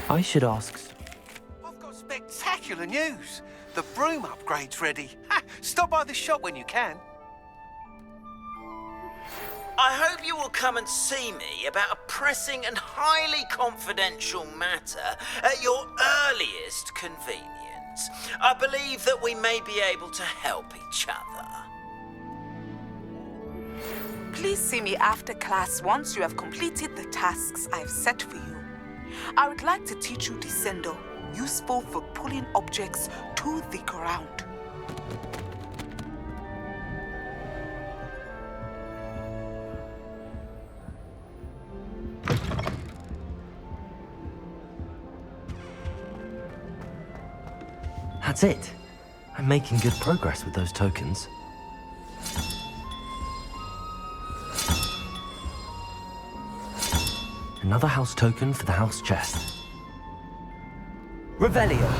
I should ask... I've got spectacular news. The broom upgrade's ready. Ha! Stop by the shop when you can. I hope you will come and see me about a pressing and highly confidential matter at your earliest convenience. I believe that we may be able to help each other. Please see me after class once you have completed the tasks I've set for you. I would like to teach you Descendo, useful for pulling objects to the ground. That's it. I'm making good progress with those tokens. Another house token for the house chest. Revelio.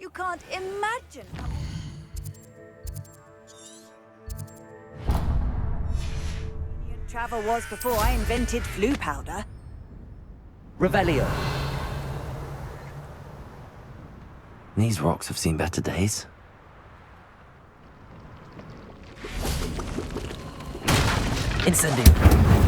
You can't imagine how... travel was before I invented flu powder. Revelio. These rocks have seen better days. Incendio.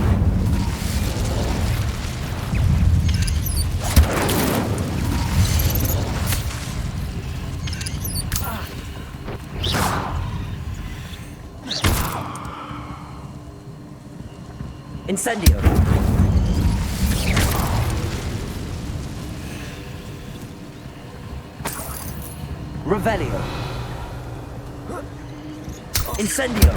Incendio. Revelio. Incendio.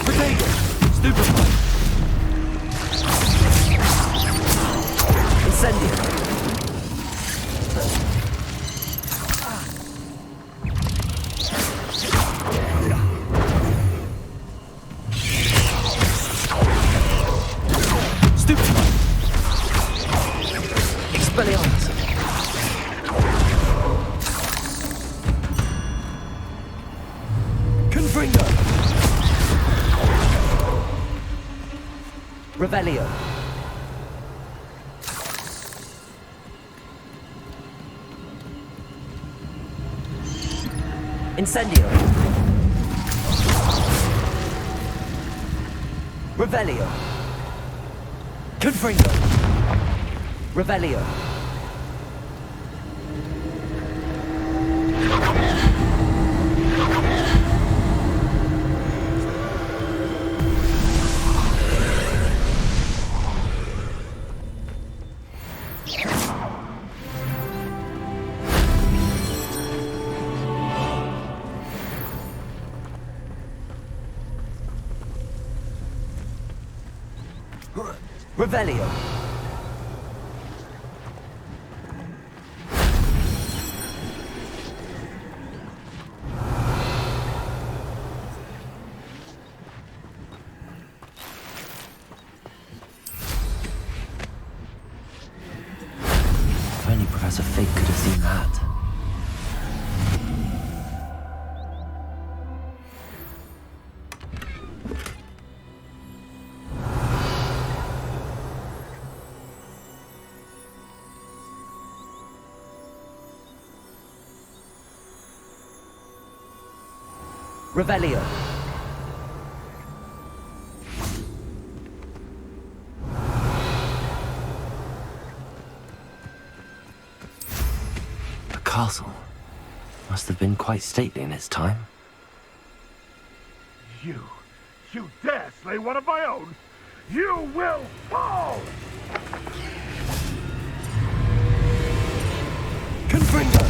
Potato. Stupefy. Incendio. Revelio. Incendio. Revelio. Confringo. Revelio. Revelio. If only Professor Fig could have seen that. Revelio. The castle must have been quite stately in its time. You dare slay one of my own? You will fall! Confringo!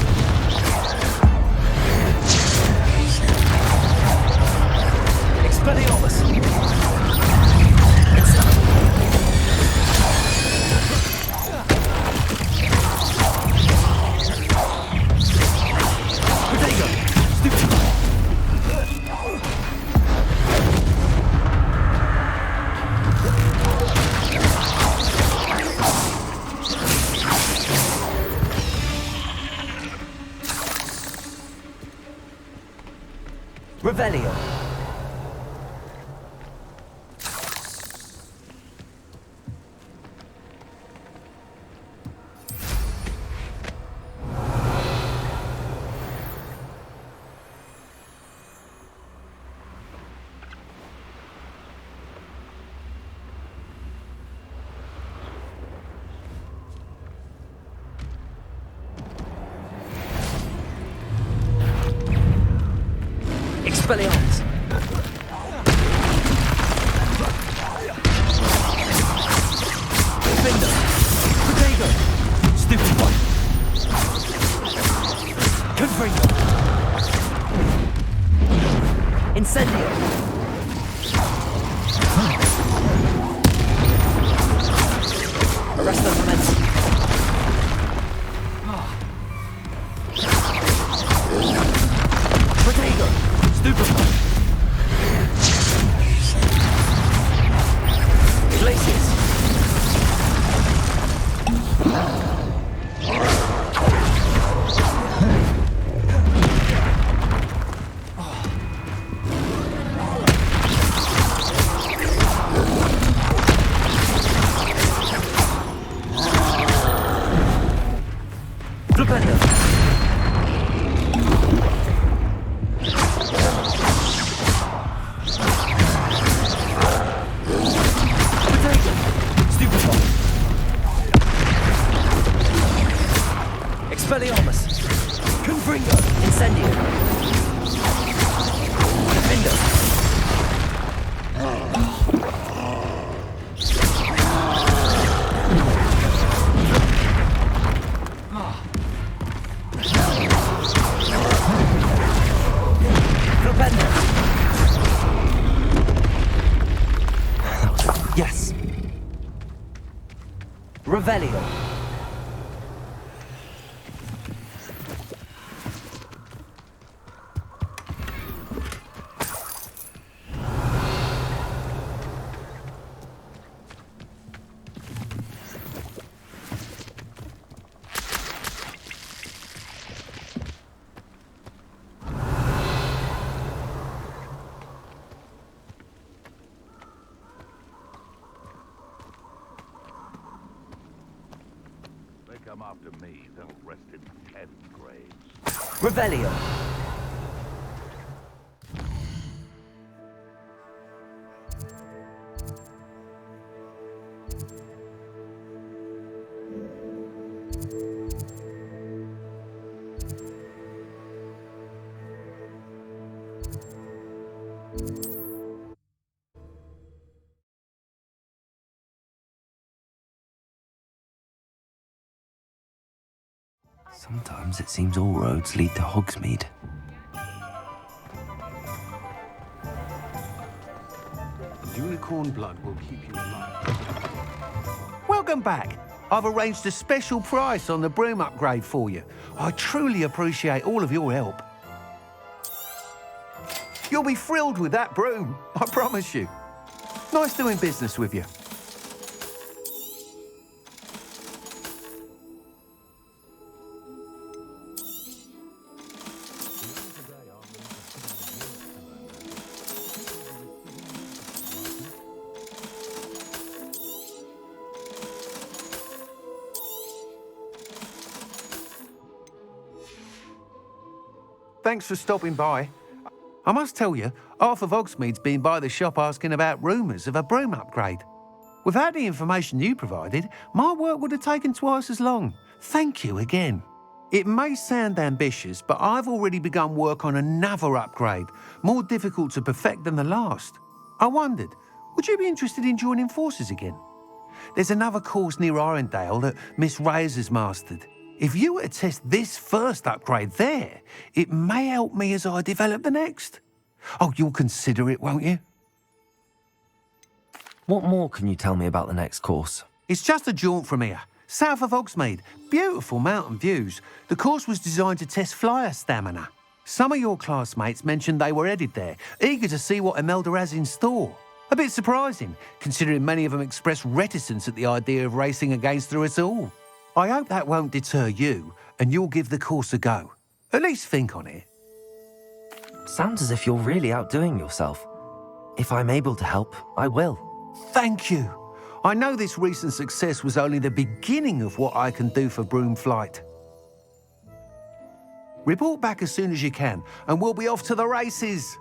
Expelliarmus! Protego! Stupid! Revelio. Expelliarmus! Defender! Protego! Stupid one! Confringo! Incendio! Arrest the momentum! Protego! Stupid one! Glaciers! Flipendo! Expelliarmus! Confringo! Incendio! Defender! Flipendo! Yes! Revelio! They come after me, they'll rest in 10 graves. Revelio! Sometimes it seems all roads lead to Hogsmeade. Unicorn blood will keep you alive. Welcome back. I've arranged a special price on the broom upgrade for you. I truly appreciate all of your help. You'll be thrilled with that broom, I promise you. Nice doing business with you. Thanks for stopping by. I must tell you, half of Hogsmeade's been by the shop asking about rumours of a broom upgrade. Without the information you provided, my work would have taken twice as long. Thank you again. It may sound ambitious, but I've already begun work on another upgrade, more difficult to perfect than the last. I wondered, would you be interested in joining forces again? There's another course near Irondale that Miss Reyes has mastered. If you were to test this first upgrade there, it may help me as I develop the next. Oh, you'll consider it, won't you? What more can you tell me about the next course? It's just a jaunt from here, south of Hogsmeade. Beautiful mountain views. The course was designed to test flyer stamina. Some of your classmates mentioned they were headed there, eager to see what Imelda has in store. A bit surprising, considering many of them expressed reticence at the idea of racing against her at all. I hope that won't deter you, and you'll give the course a go. At least think on it. Sounds as if you're really outdoing yourself. If I'm able to help, I will. Thank you. I know this recent success was only the beginning of what I can do for Broomflight. Report back as soon as you can, and we'll be off to the races.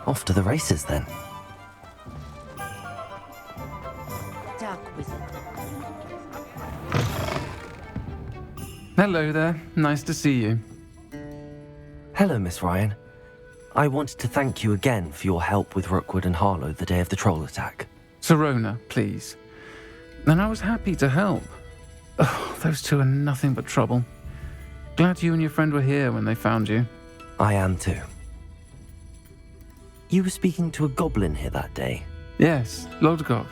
Off to the races then. Dark wizard. Hello there. Nice to see you. Hello, Miss Ryan. I wanted to thank you again for your help with Rookwood and Harlow the day of the troll attack. Serona, please. And I was happy to help. Oh, those two are nothing but trouble. Glad you and your friend were here when they found you. I am too. You were speaking to a goblin here that day. Yes, Lodgok.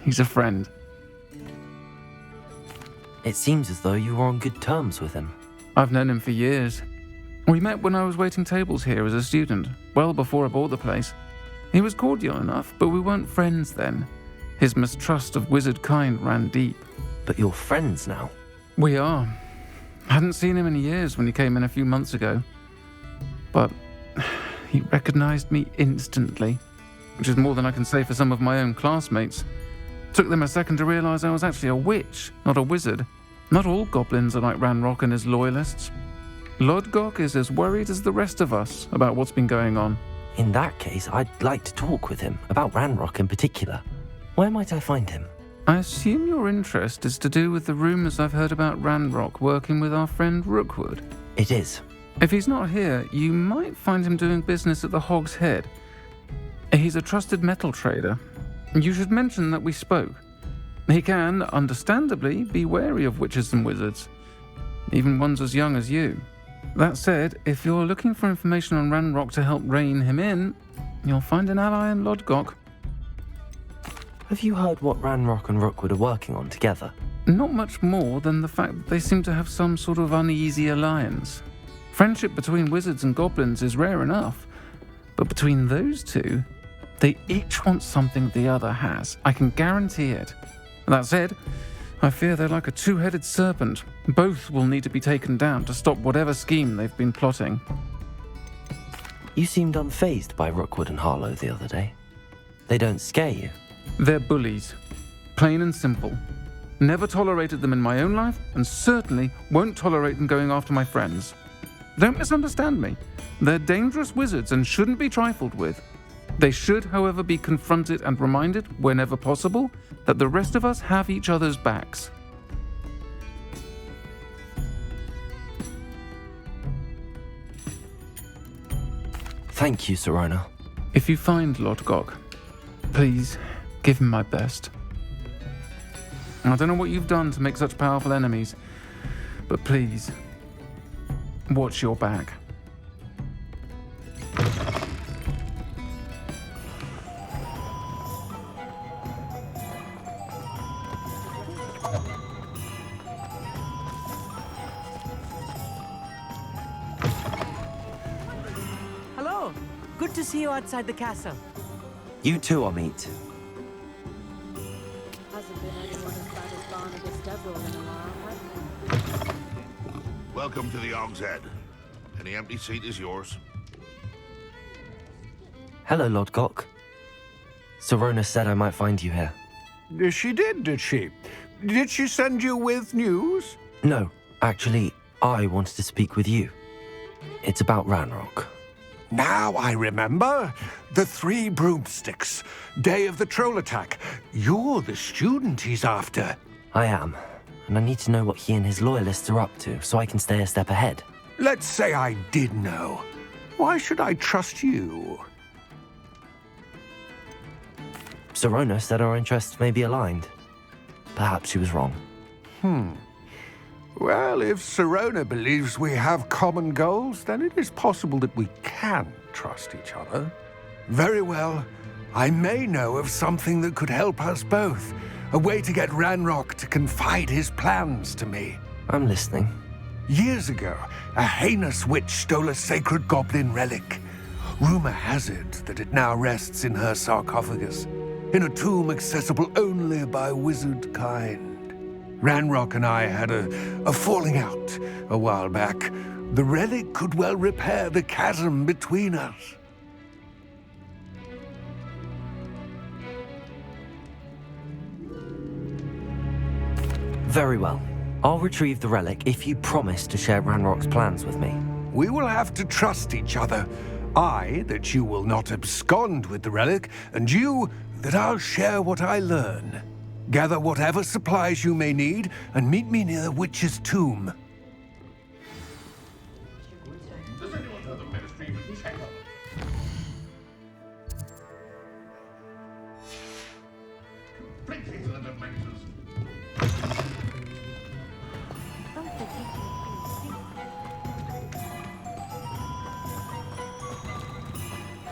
He's a friend. It seems as though you were on good terms with him. I've known him for years. We met when I was waiting tables here as a student, well before I bought the place. He was cordial enough, but we weren't friends then. His mistrust of wizard kind ran deep. But you're friends now. We are. I hadn't seen him in years when he came in a few months ago. But he recognized me instantly, which is more than I can say for some of my own classmates. Took them a second to realize I was actually a witch, not a wizard. Not all goblins are like Ranrock and his loyalists. Lodgok is as worried as the rest of us about what's been going on. In that case, I'd like to talk with him, about Ranrock in particular. Where might I find him? I assume your interest is to do with the rumors I've heard about Ranrock working with our friend Rookwood. It is. If he's not here, you might find him doing business at the Hog's Head. He's a trusted metal trader. You should mention that we spoke. He can, understandably, be wary of witches and wizards, even ones as young as you. That said, if you're looking for information on Ranrock to help rein him in, you'll find an ally in Lodgok. Have you heard what Ranrock and Rookwood are working on together? Not much more than the fact that they seem to have some sort of uneasy alliance. Friendship between wizards and goblins is rare enough, but between those two, they each want something the other has. I can guarantee it. That said, I fear they're like a two-headed serpent. Both will need to be taken down to stop whatever scheme they've been plotting. You seemed unfazed by Rookwood and Harlow the other day. They don't scare you. They're bullies. Plain and simple. Never tolerated them in my own life, and certainly won't tolerate them going after my friends. Don't misunderstand me. They're dangerous wizards and shouldn't be trifled with. They should, however, be confronted and reminded, whenever possible, that the rest of us have each other's backs. Thank you, Sirona. If you find Lord Gok, please give him my best. I don't know what you've done to make such powerful enemies, but please, watch your back. Hello. Good to see you outside the castle. You too, Amit. Hasn't been anyone as bad as Barnabas Deverell in a while, has there? Welcome to the Og's Head. Any empty seat is yours. Hello, Lord Gok. Sirona said I might find you here. She did she? Did she send you with news? No, actually, I wanted to speak with you. It's about Ranrock. Now I remember. The 3 broomsticks. Day of the troll attack. You're the student he's after. I am, and I need to know what he and his loyalists are up to so I can stay a step ahead. Let's say I did know. Why should I trust you? Sirona said our interests may be aligned. Perhaps she was wrong. Well, if Sirona believes we have common goals, then it is possible that we can trust each other. Very well. I may know of something that could help us both. A way to get Ranrock to confide his plans to me. I'm listening. Years ago, a heinous witch stole a sacred goblin relic. Rumor has it that it now rests in her sarcophagus, in a tomb accessible only by wizard kind. Ranrock and I had a falling out a while back. The relic could well repair the chasm between us. Very well. I'll retrieve the relic if you promise to share Ranrock's plans with me. We will have to trust each other. I, that you will not abscond with the relic, and you, that I'll share what I learn. Gather whatever supplies you may need, and meet me near the witch's tomb. Does anyone know the ministry even check on them? Plenty of them places.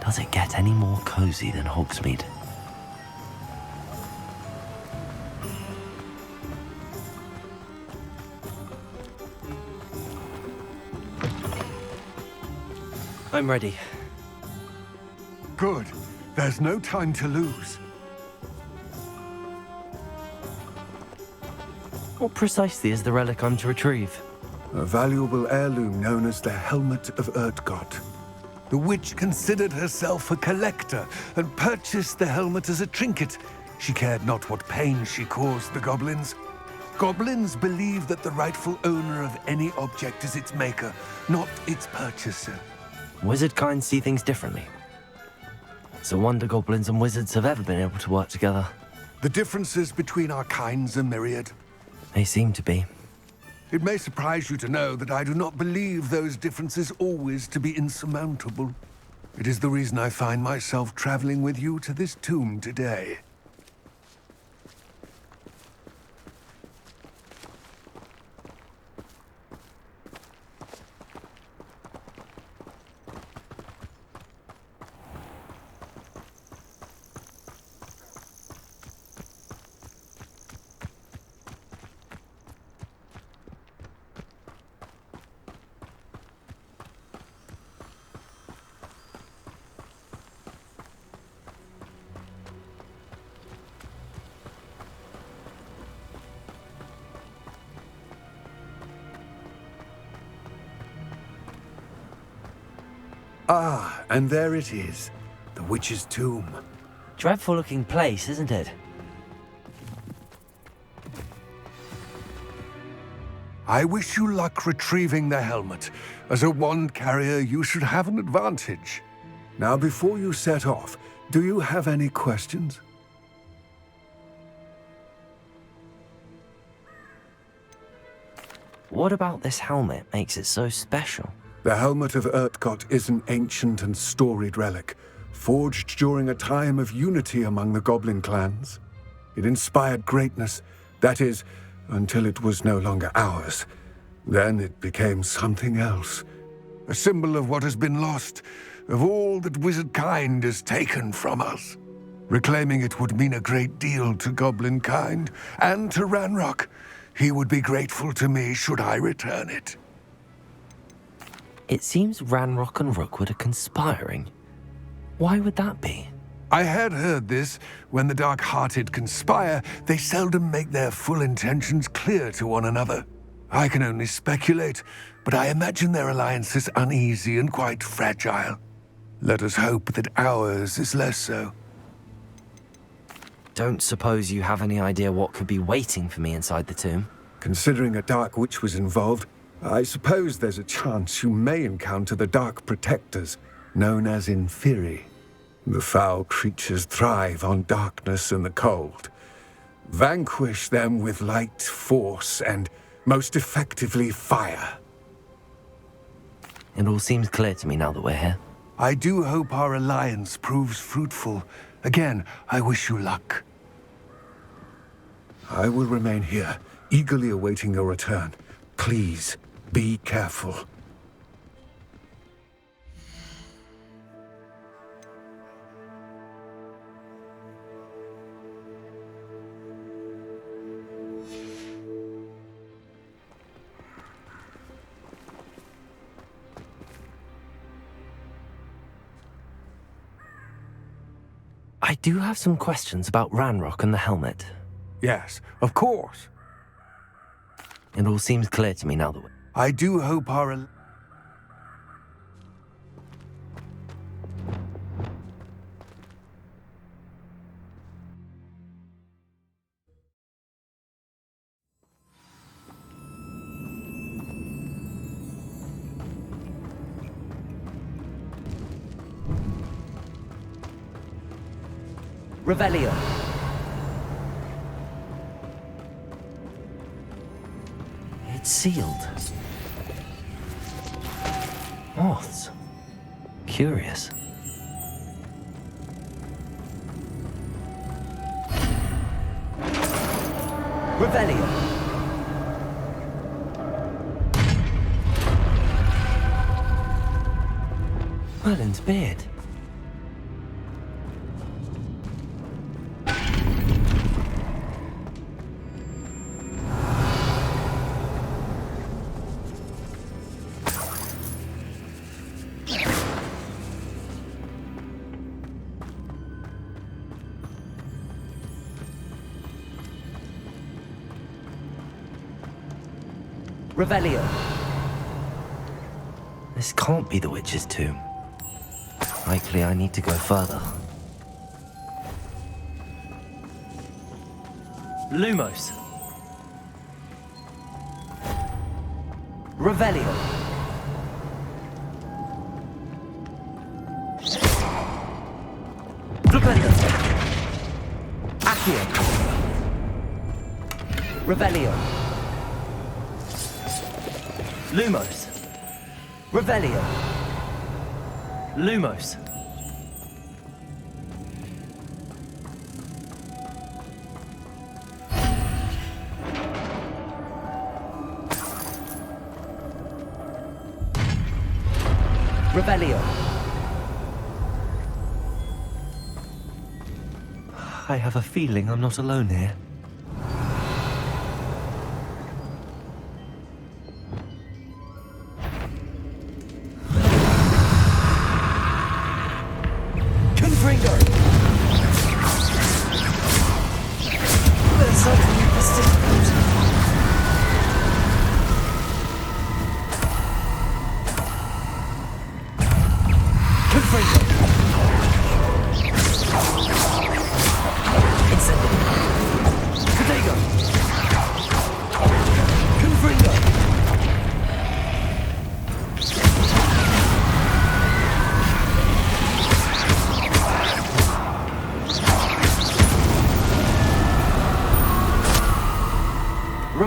Does it get any more cozy than Hogsmeade? I'm ready. Good. There's no time to lose. What precisely is the relic I'm to retrieve? A valuable heirloom known as the Helmet of Urtgott. The witch considered herself a collector and purchased the helmet as a trinket. She cared not what pain she caused the goblins. Goblins believe that the rightful owner of any object is its maker, not its purchaser. Wizard kind see things differently. It's a wonder goblins and wizards have ever been able to work together. The differences between our kinds are myriad. They seem to be. It may surprise you to know that I do not believe those differences always to be insurmountable. It is the reason I find myself traveling with you to this tomb today. Ah, and there it is, the witch's tomb. Dreadful looking place, isn't it? I wish you luck retrieving the helmet. As a wand carrier, you should have an advantage. Now, before you set off, do you have any questions? What about this helmet makes it so special? The helmet of Urtkot is an ancient and storied relic, forged during a time of unity among the goblin clans. It inspired greatness, that is, until it was no longer ours. Then it became something else. A symbol of what has been lost, of all that wizard kind has taken from us. Reclaiming it would mean a great deal to goblin kind, and to Ranrock. He would be grateful to me should I return it. It seems Ranrock and Rookwood are conspiring. Why would that be? I had heard this. When the dark-hearted conspire, they seldom make their full intentions clear to one another. I can only speculate, but I imagine their alliance is uneasy and quite fragile. Let us hope that ours is less so. Don't suppose you have any idea what could be waiting for me inside the tomb? Considering a Dark Witch was involved, I suppose there's a chance you may encounter the Dark Protectors, known as Inferi. The foul creatures thrive on darkness and the cold. Vanquish them with light, force, and, most effectively, fire. It all seems clear to me now that we're here. I do hope our alliance proves fruitful. Again, I wish you luck. I will remain here, eagerly awaiting your return. Please, be careful. I do have some questions about Ranrock and the helmet. Yes, of course. It all seems clear to me now that I do hope our... Revelio. It's sealed. Moths. Curious. Revelio. Merlin's beard. Revelio. This can't be the witch's tomb. Likely I need to go further. Lumos. Revelio. Flipendo. Accio. Revelio. Lumos. Revelio. Lumos. Revelio. I have a feeling I'm not alone here. Confringo!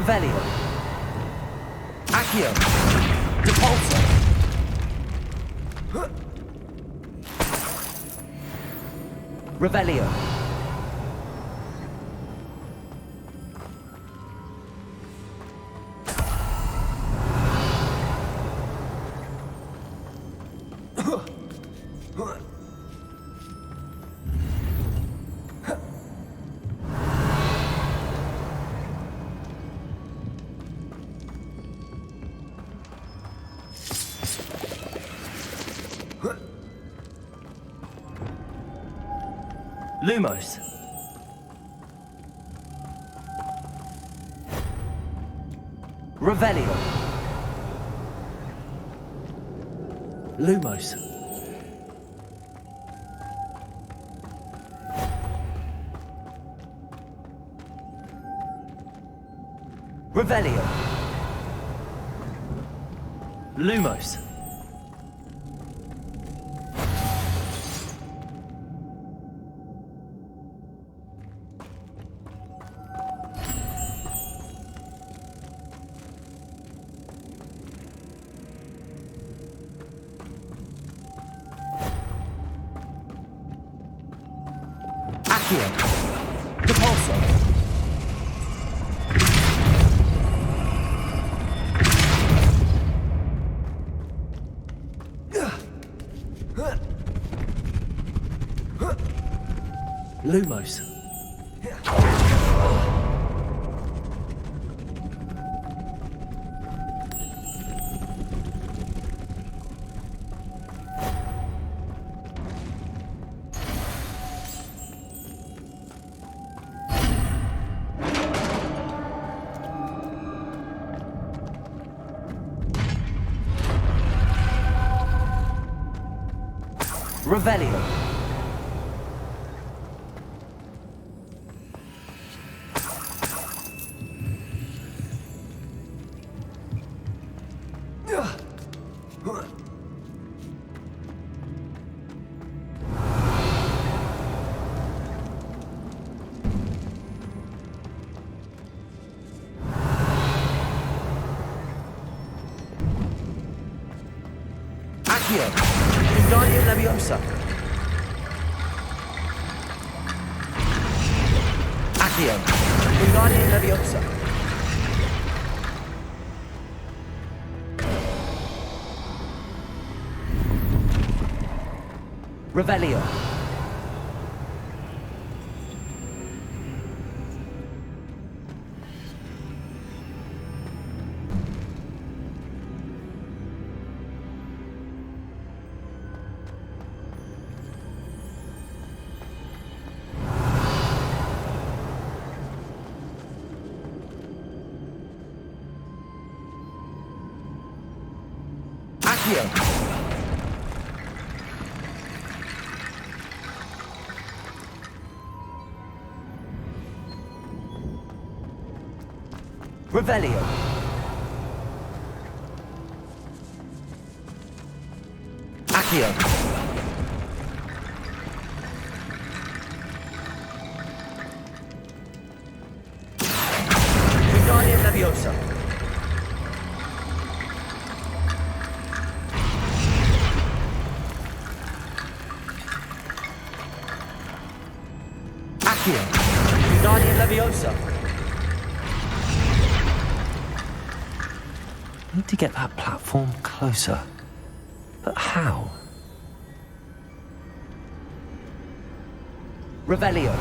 Revelio. Accio. Depulso. Revelio. Lumos. Revelio. Lumos. Revelio. Lumos. Accio. Depulso. Lumos. Revelio. Accio. Wingardium Leviosa. Accio. Wingardium Leviosa. Revelio. Accio. Revelio. Accio. Wingardium Leviosa. Accio. Wingardium Leviosa. Need to get that platform closer. But how? Revelio.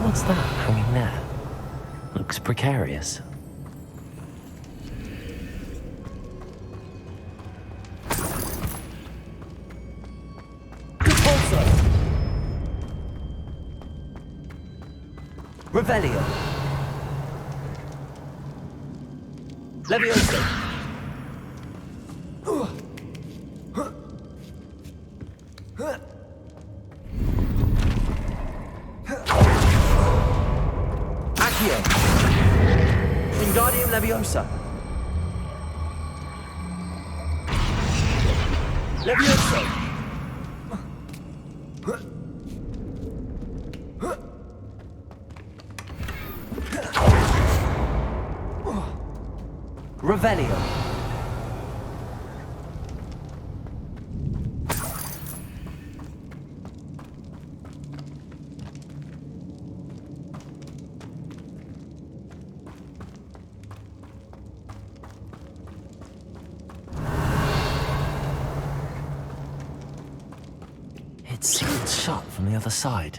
What's that hanging there? Looks precarious. Depulso. Revelio. Leviosa. Leviosa. Leviosa. Revelio. It's sealed shut from the other side.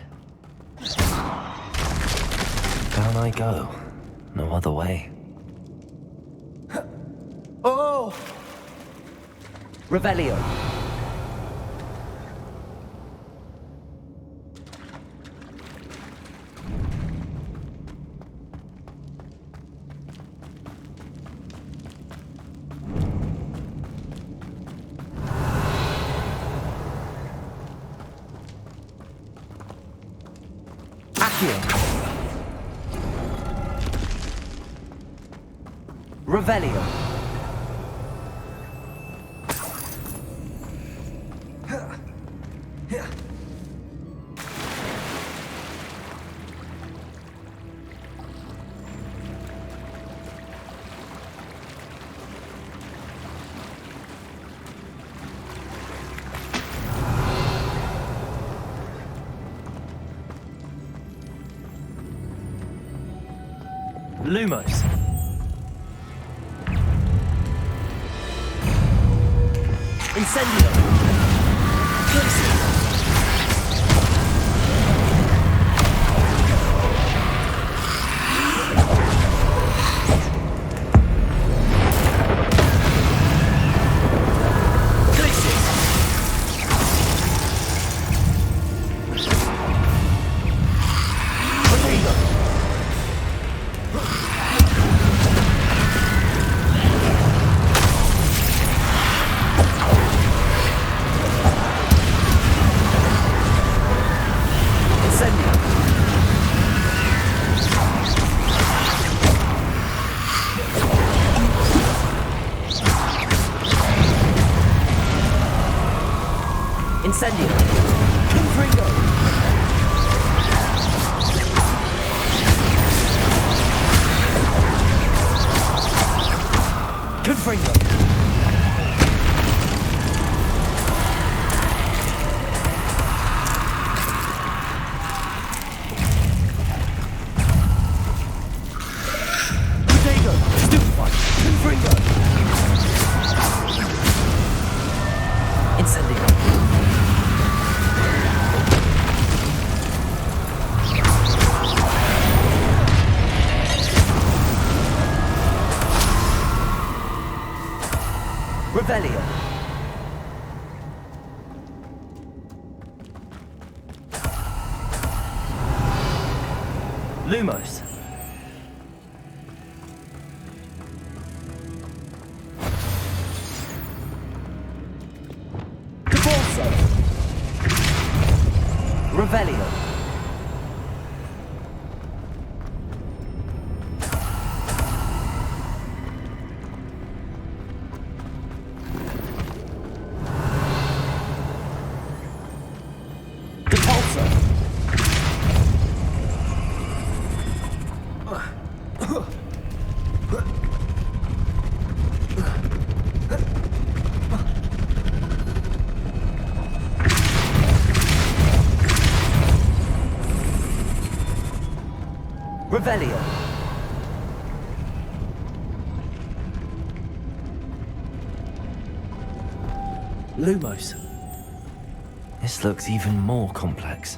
Down I go. No other way. Oh! Revelio. Accio. Revelio. Lumos. Incendio. Incendio. Confringo. Confringo. Protego. Stupefy. Confringo. Incendio. Revelio. Lumos. Debolso. Revelio. Revelio. Lumos. This looks even more complex.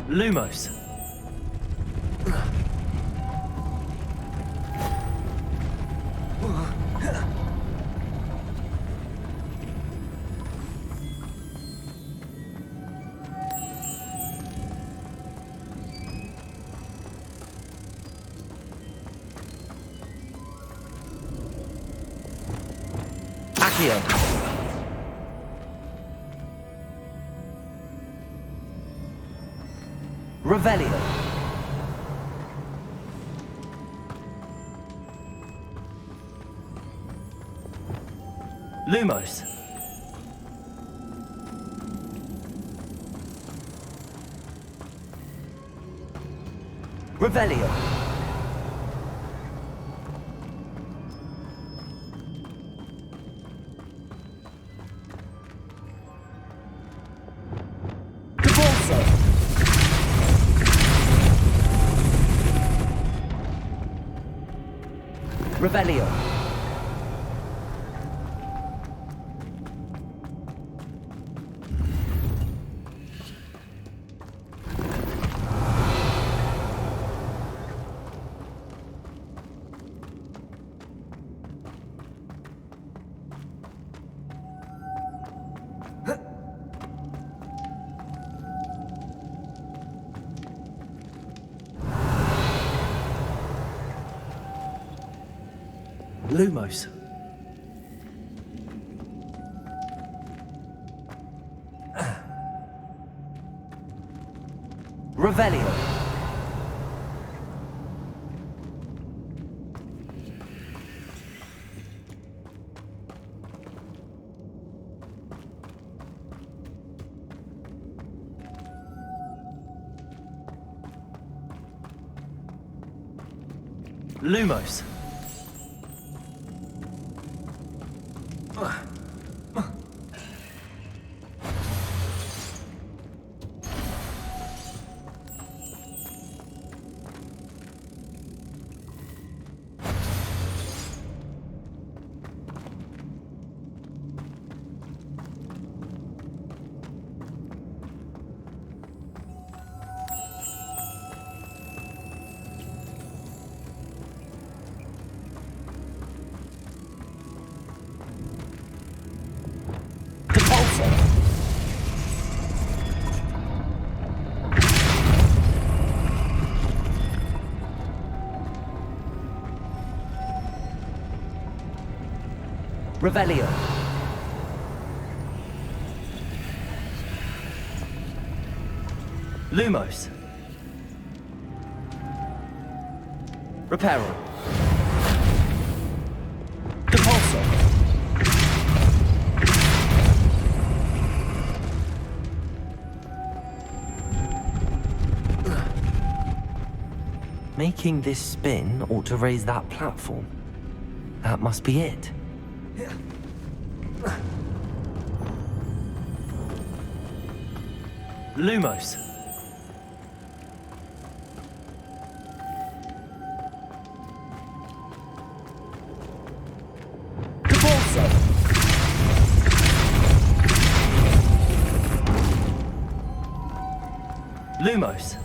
Lumos. Accio. Revelio. Lumos. Revelio. Cabalso. Revelio. Lumos. Revelio. Lumos. Revelio. Lumos. Reparo. Depulso. Making this spin ought to raise that platform. That must be it. Lumos. Depulso. Lumos.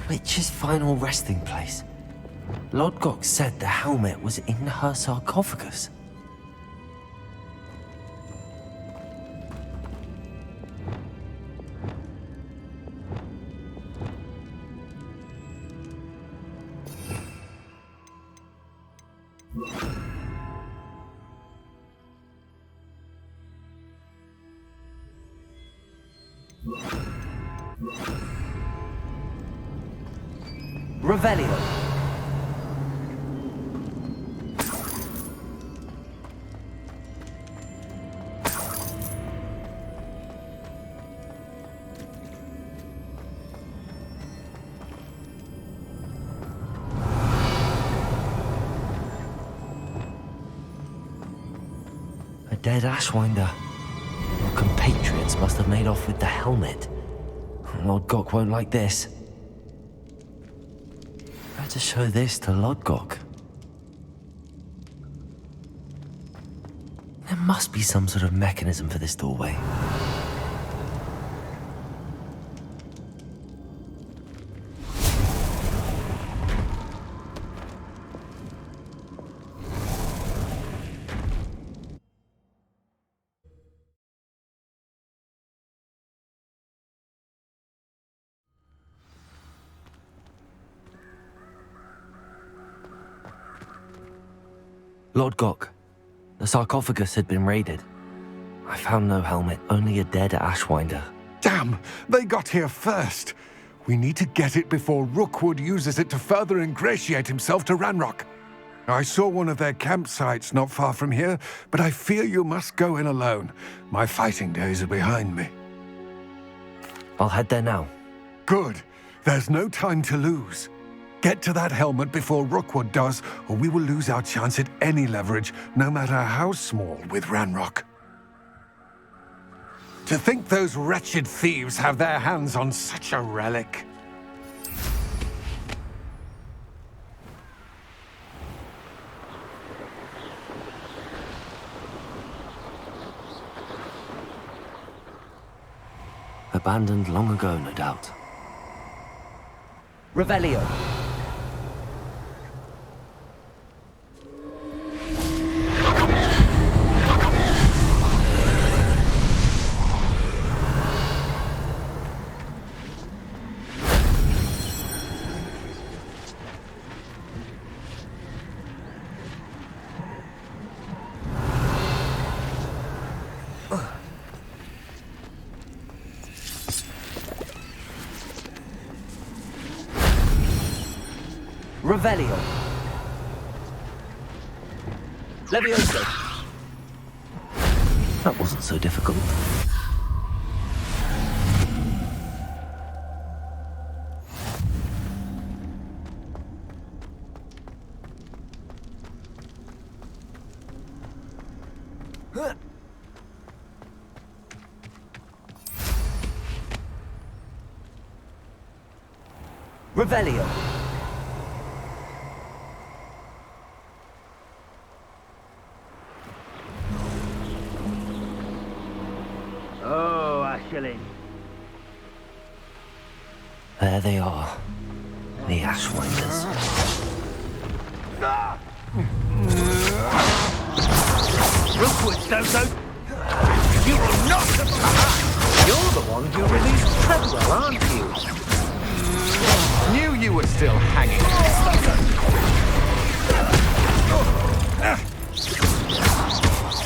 Witch's final resting place. Lodgok said the helmet was in her sarcophagus. Revelio. A dead Ashwinder. Your compatriots must have made off with the helmet. Lodgok won't like this. Better show this to Lodgok. There must be some sort of mechanism for this doorway. Lord Gok, the sarcophagus had been raided. I found no helmet, only a dead Ashwinder. Damn! They got here first! We need to get it before Rookwood uses it to further ingratiate himself to Ranrock. I saw one of their campsites not far from here, but I fear you must go in alone. My fighting days are behind me. I'll head there now. Good. There's no time to lose. Get to that helmet before Rookwood does, or we will lose our chance at any leverage, no matter how small, with Ranrock. To think those wretched thieves have their hands on such a relic. Abandoned long ago, no doubt. Revelio. Revelio. Levioso. That wasn't so difficult. Revelio. Oh, Ashling. There they are. The Ashwinders. Rookwood, Stozo! You will not survive! You're the one who released Treadwell, aren't you? Knew you were still hanging.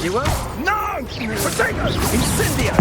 You won't? No! Potato! Incendio!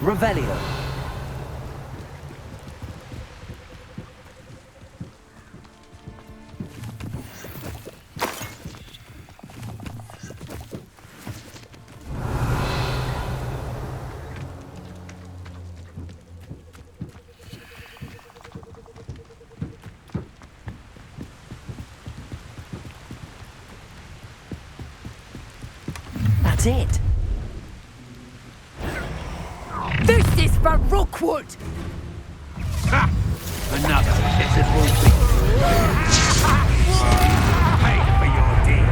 Revelio. That's it. This is for Rookwood! Ha! Another pitiful pay for your deed.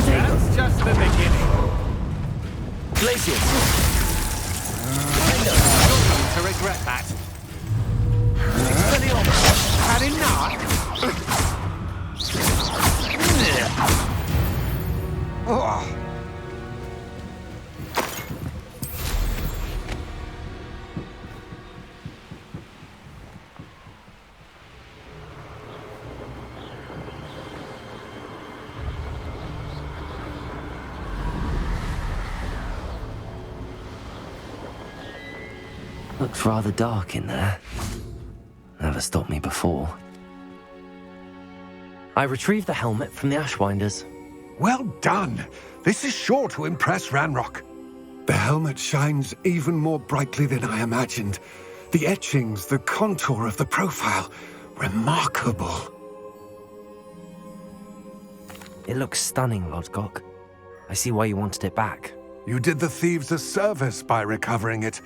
That's just the beginning. Glacius. You're going to regret that. Had enough? Oh. Looks rather dark in there. Never stopped me before. I retrieved the helmet from the Ashwinders. Well done. This is sure to impress Ranrock. The helmet shines even more brightly than I imagined. The etchings, the contour of the profile, remarkable. It looks stunning, Lodgok. I see why you wanted it back. You did the thieves a service by recovering it.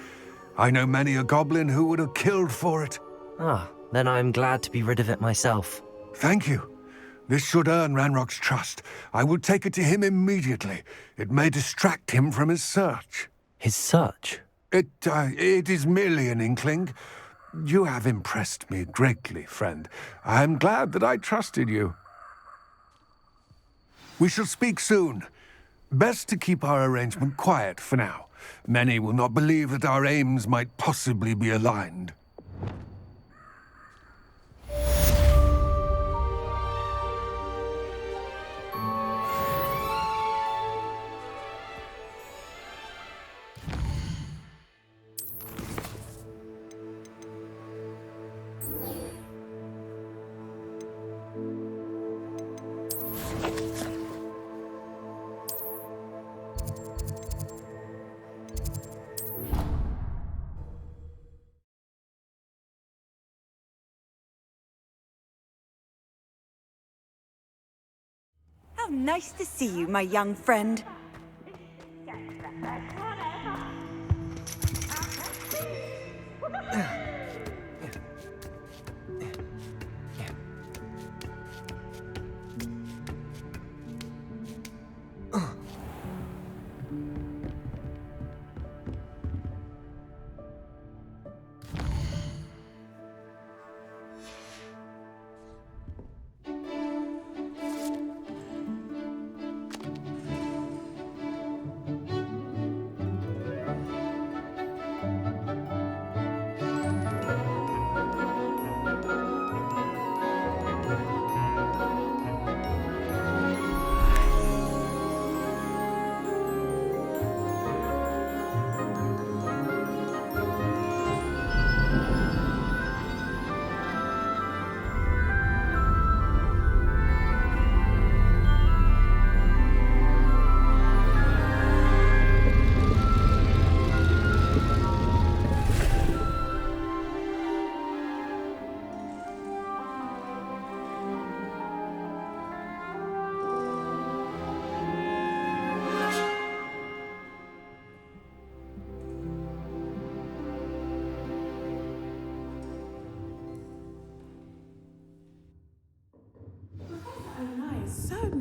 I know many a goblin who would have killed for it. Ah, then I am glad to be rid of it myself. Thank you. This should earn Ranrock's trust. I will take it to him immediately. It may distract him from his search. His search? It is merely an inkling. You have impressed me greatly, friend. I am glad that I trusted you. We shall speak soon. Best to keep our arrangement quiet for now. Many will not believe that our aims might possibly be aligned. How nice to see you, my young friend.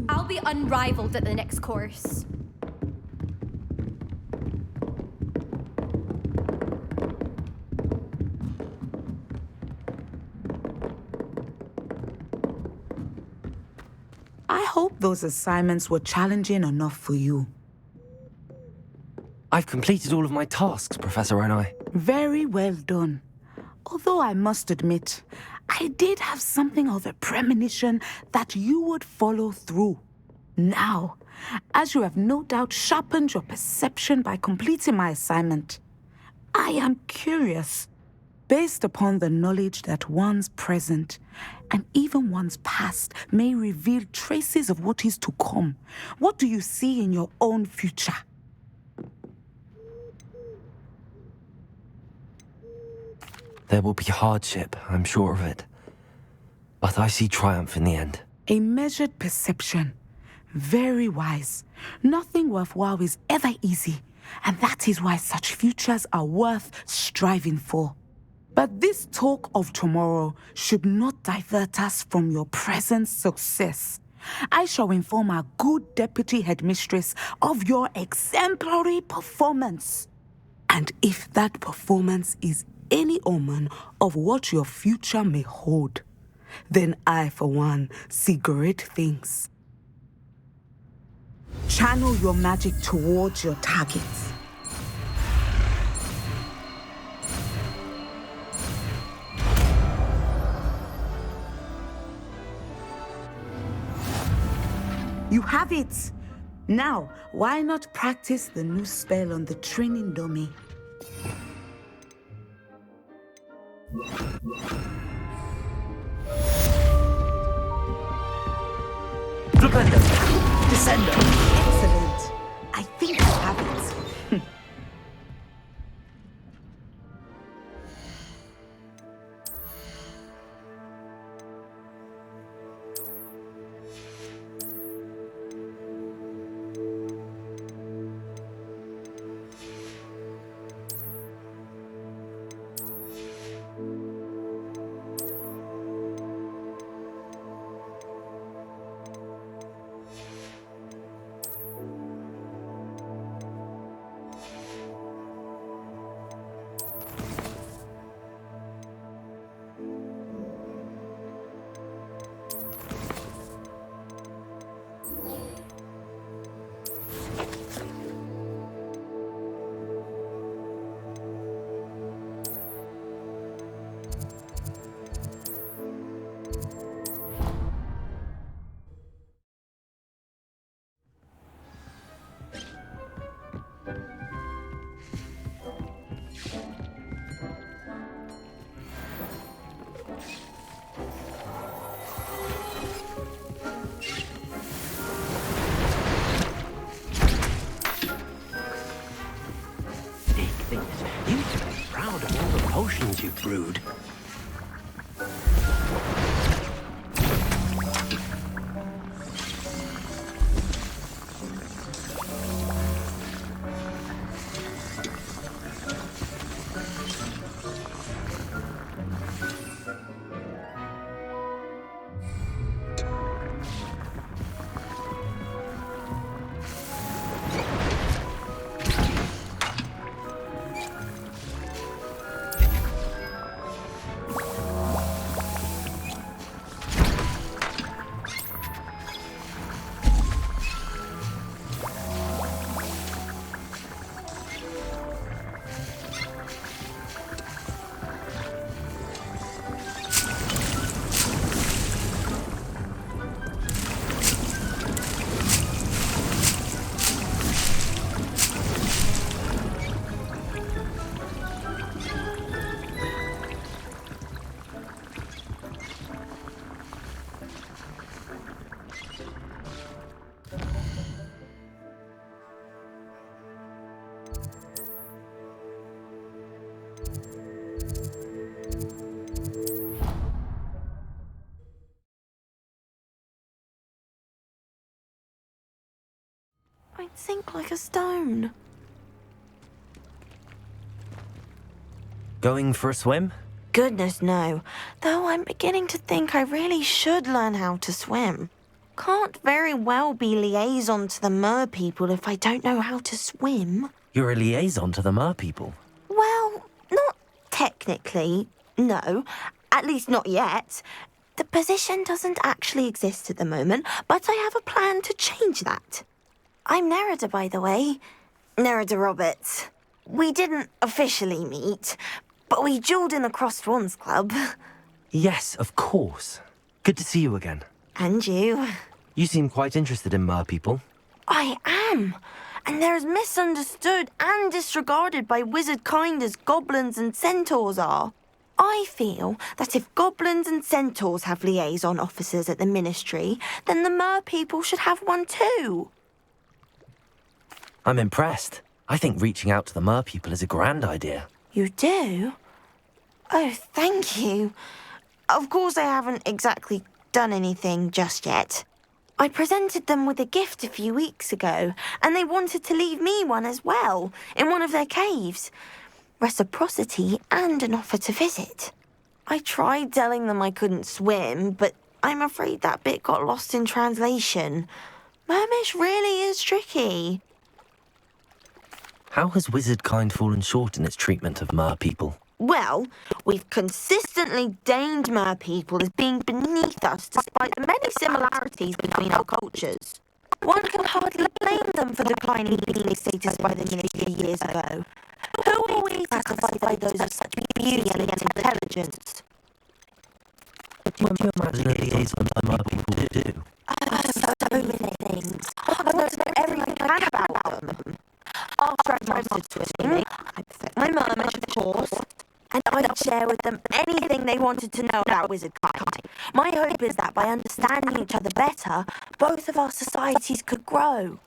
I'll be unrivaled at the next course. I hope those assignments were challenging enough for you. I've completed all of my tasks, Professor Onai. Very well done. Although I must admit, I did have something of a premonition that you would follow through. Now, as you have no doubt sharpened your perception by completing my assignment, I am curious, based upon the knowledge that one's present and even one's past may reveal traces of what is to come. What do you see in your own future? There will be hardship, I'm sure of it. But I see triumph in the end. A measured perception. Very wise. Nothing worthwhile is ever easy, and that is why such futures are worth striving for. But this talk of tomorrow should not divert us from your present success. I shall inform our good deputy headmistress of your exemplary performance. And if that performance is any omen of what your future may hold, then I, for one, see great things. Channel your magic towards your targets. You have it! Now, why not practice the new spell on the training dummy? Flipendo! Descendo! Excellent. I think I have it. I'd sink like a stone. Going for a swim? Goodness, no. Though I'm beginning to think I really should learn how to swim. Can't very well be liaison to the mer people if I don't know how to swim. You're a liaison to the mer people. Well, not technically, no. At least not yet. The position doesn't actually exist at the moment, but I have a plan to change that. I'm Nerida, by the way. Nerida Roberts. We didn't officially meet, but we duelled in the Crossed Swans Club. Yes, of course. Good to see you again. And you. You seem quite interested in mer people. I am. And they're as misunderstood and disregarded by wizard kind as goblins and centaurs are. I feel that if goblins and centaurs have liaison officers at the ministry, then the mer people should have one too. I'm impressed. I think reaching out to the mer people is a grand idea. You do? Oh, thank you. Of course I haven't exactly done anything just yet. I presented them with a gift a few weeks ago, and they wanted to leave me one as well, in one of their caves. Reciprocity and an offer to visit. I tried telling them I couldn't swim, but I'm afraid that bit got lost in translation. Mermish really is tricky. How has wizard kind fallen short in its treatment of mer people? Well, we've consistently deigned mer people as being beneath us despite the many similarities between our cultures. One can hardly blame them for declining being status by the ministry years ago. Who always classified by those of such beauty and intelligence? What do you imagine a liaison to mer people to do? So many things. I want to know everything I can about them. After I've mastered swimming, I'd perfect my mermaid, of course, and I'd share with them anything they wanted to know about wizard kind. My hope is that by understanding each other better, both of our societies could grow.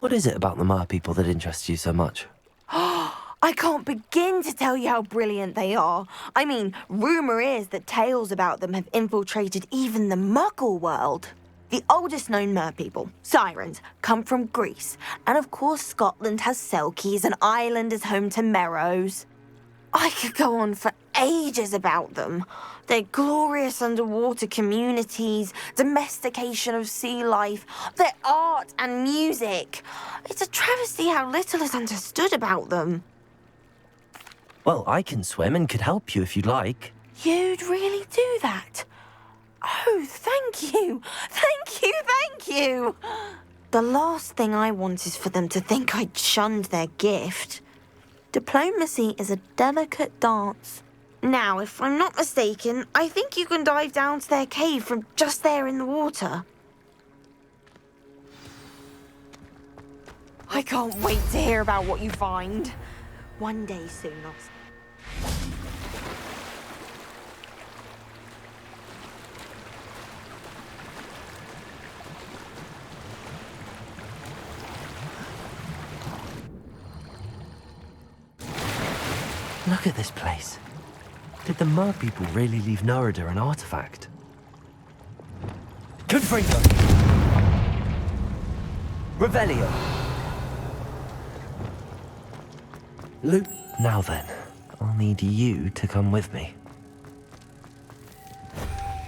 What is it about the mer people that interests you so much? I can't begin to tell you how brilliant they are. I mean, rumour is that tales about them have infiltrated even the Muggle world. The oldest known mer people, sirens, come from Greece. And of course Scotland has Selkies and Ireland is home to Merrows. I could go on for ages about them. Their glorious underwater communities, domestication of sea life, their art and music. It's a travesty how little is understood about them. Well, I can swim and could help you if you'd like. You'd really do that? Oh, thank you. Thank you, thank you. The last thing I want is for them to think I'd shunned their gift. Diplomacy is a delicate dance. Now, if I'm not mistaken, I think you can dive down to their cave from just there in the water. I can't wait to hear about what you find. One day soon, I'll... Look at this place. Did the mer people really leave Nerida an artifact? Confringo. Revelio. Luke. Now then, I'll need you to come with me.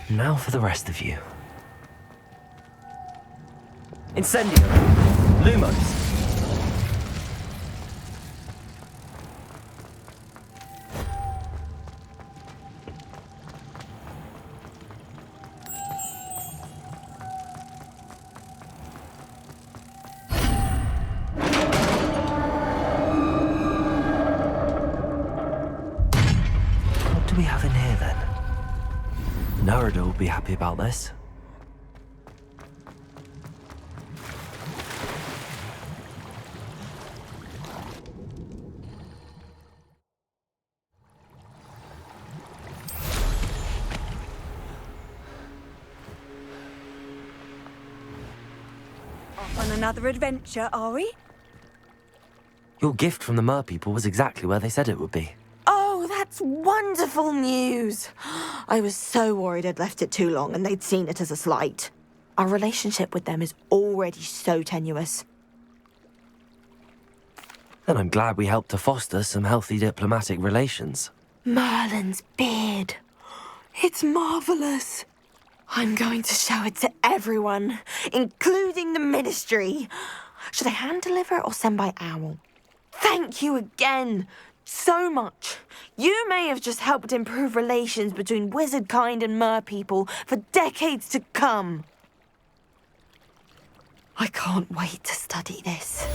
Now for the rest of you. Incendio. Lumos. What do we have in here then? Nerida will be happy about this. Off on another adventure, are we? Your gift from the mer people was exactly where they said it would be. Oh, that's wonderful news. I was so worried I'd left it too long and they'd seen it as a slight. Our relationship with them is already so tenuous. And I'm glad we helped to foster some healthy diplomatic relations. Merlin's beard. It's marvelous. I'm going to show it to everyone, including the Ministry. Should I hand deliver it or send by owl? Thank you again. So much. You may have just helped improve relations between wizard kind and mer people for decades to come. I can't wait to study this.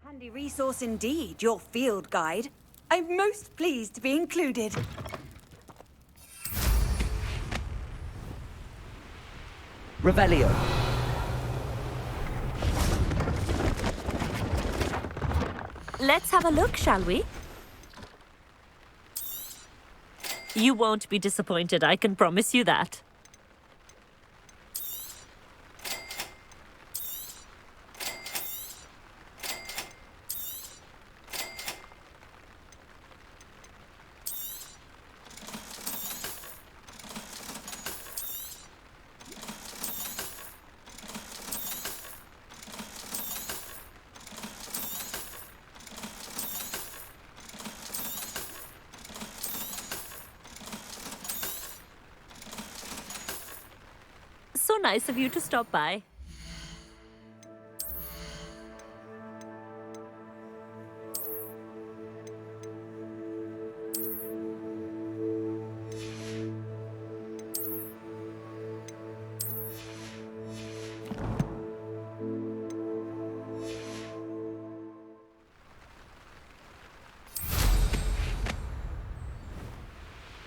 Handy resource indeed, your field guide. I'm most pleased to be included. Revelio. Let's have a look, shall we? You won't be disappointed, I can promise you that. So nice of you to stop by.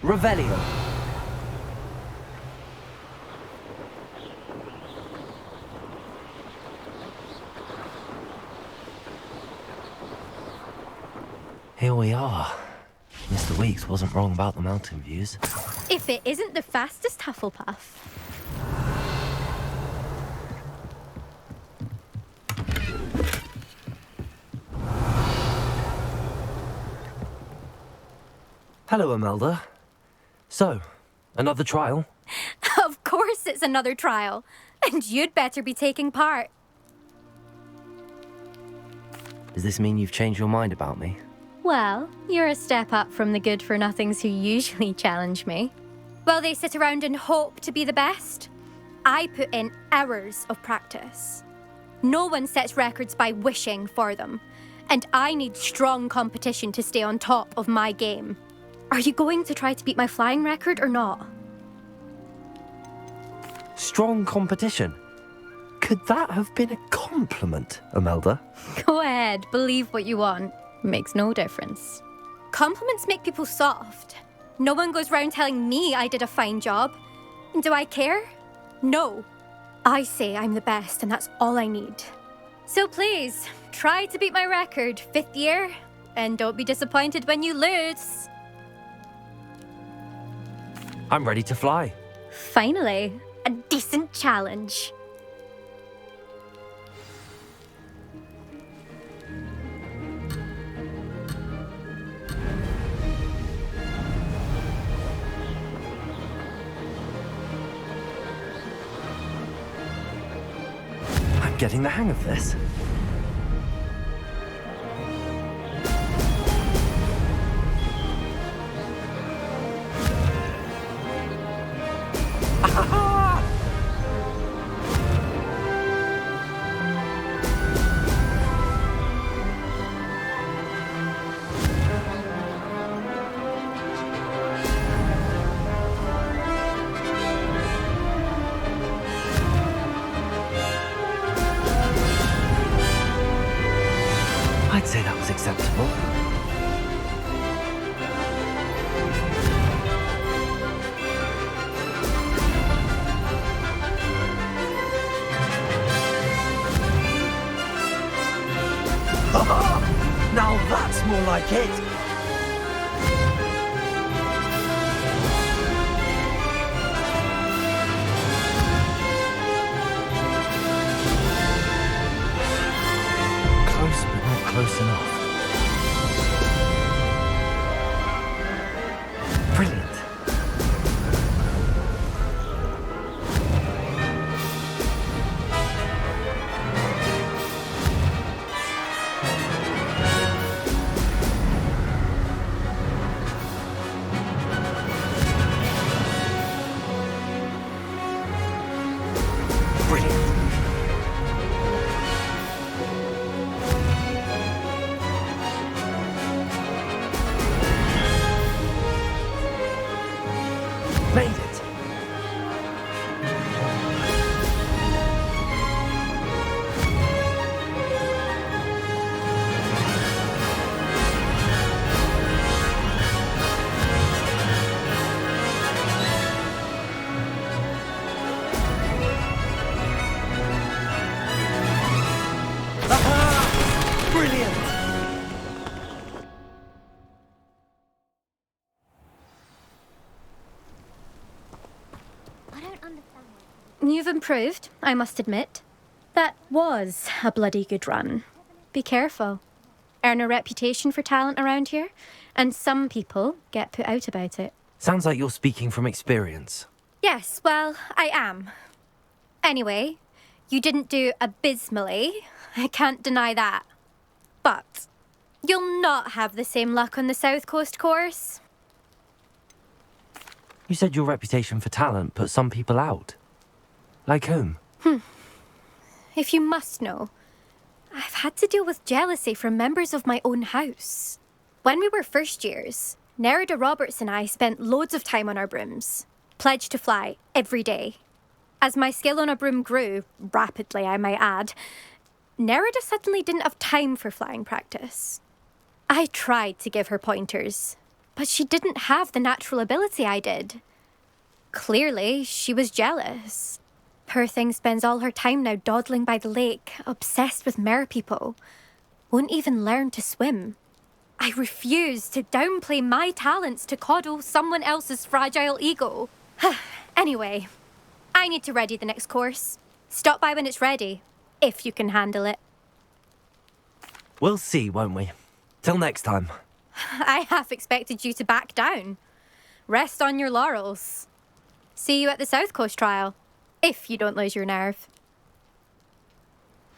Revelio. Here we are. Mr. Weeks wasn't wrong about the mountain views. If it isn't the fastest Hufflepuff. Hello, Imelda. So, another trial? Of course it's another trial. And you'd better be taking part. Does this mean you've changed your mind about me? Well, you're a step up from the good-for-nothings who usually challenge me. While they sit around and hope to be the best, I put in hours of practice. No one sets records by wishing for them, and I need strong competition to stay on top of my game. Are you going to try to beat my flying record or not? Strong competition? Could that have been a compliment, Imelda? Go ahead, believe what you want. Makes no difference. Compliments make people soft. No one goes round telling me I did a fine job. And do I care? No. I say I'm the best and that's all I need. So please, try to beat my record, 5th year, and don't be disappointed when you lose. I'm ready to fly. Finally, a decent challenge. I'm getting the hang of this. Now that's more like it! Close, but not close enough. Brilliant. Made it! Aha! Brilliant! You've improved, I must admit. That was a bloody good run. Be careful. Earn a reputation for talent around here, and some people get put out about it. Sounds like you're speaking from experience. Yes, well, I am. Anyway, you didn't do abysmally. I can't deny that. But you'll not have the same luck on the South Coast course. You said your reputation for talent put some people out. Like whom? If you must know, I've had to deal with jealousy from members of my own house. When we were first years, Nerida Roberts and I spent loads of time on our brooms, pledged to fly every day. As my skill on a broom grew, rapidly I might add, Nerida suddenly didn't have time for flying practice. I tried to give her pointers, but she didn't have the natural ability I did. Clearly, she was jealous. Poor thing spends all her time now dawdling by the lake, obsessed with merpeople. Won't even learn to swim. I refuse to downplay my talents to coddle someone else's fragile ego. Anyway, I need to ready the next course. Stop by when it's ready, if you can handle it. We'll see, won't we? Till next time. I half expected you to back down. Rest on your laurels. See you at the South Coast trial, if you don't lose your nerve.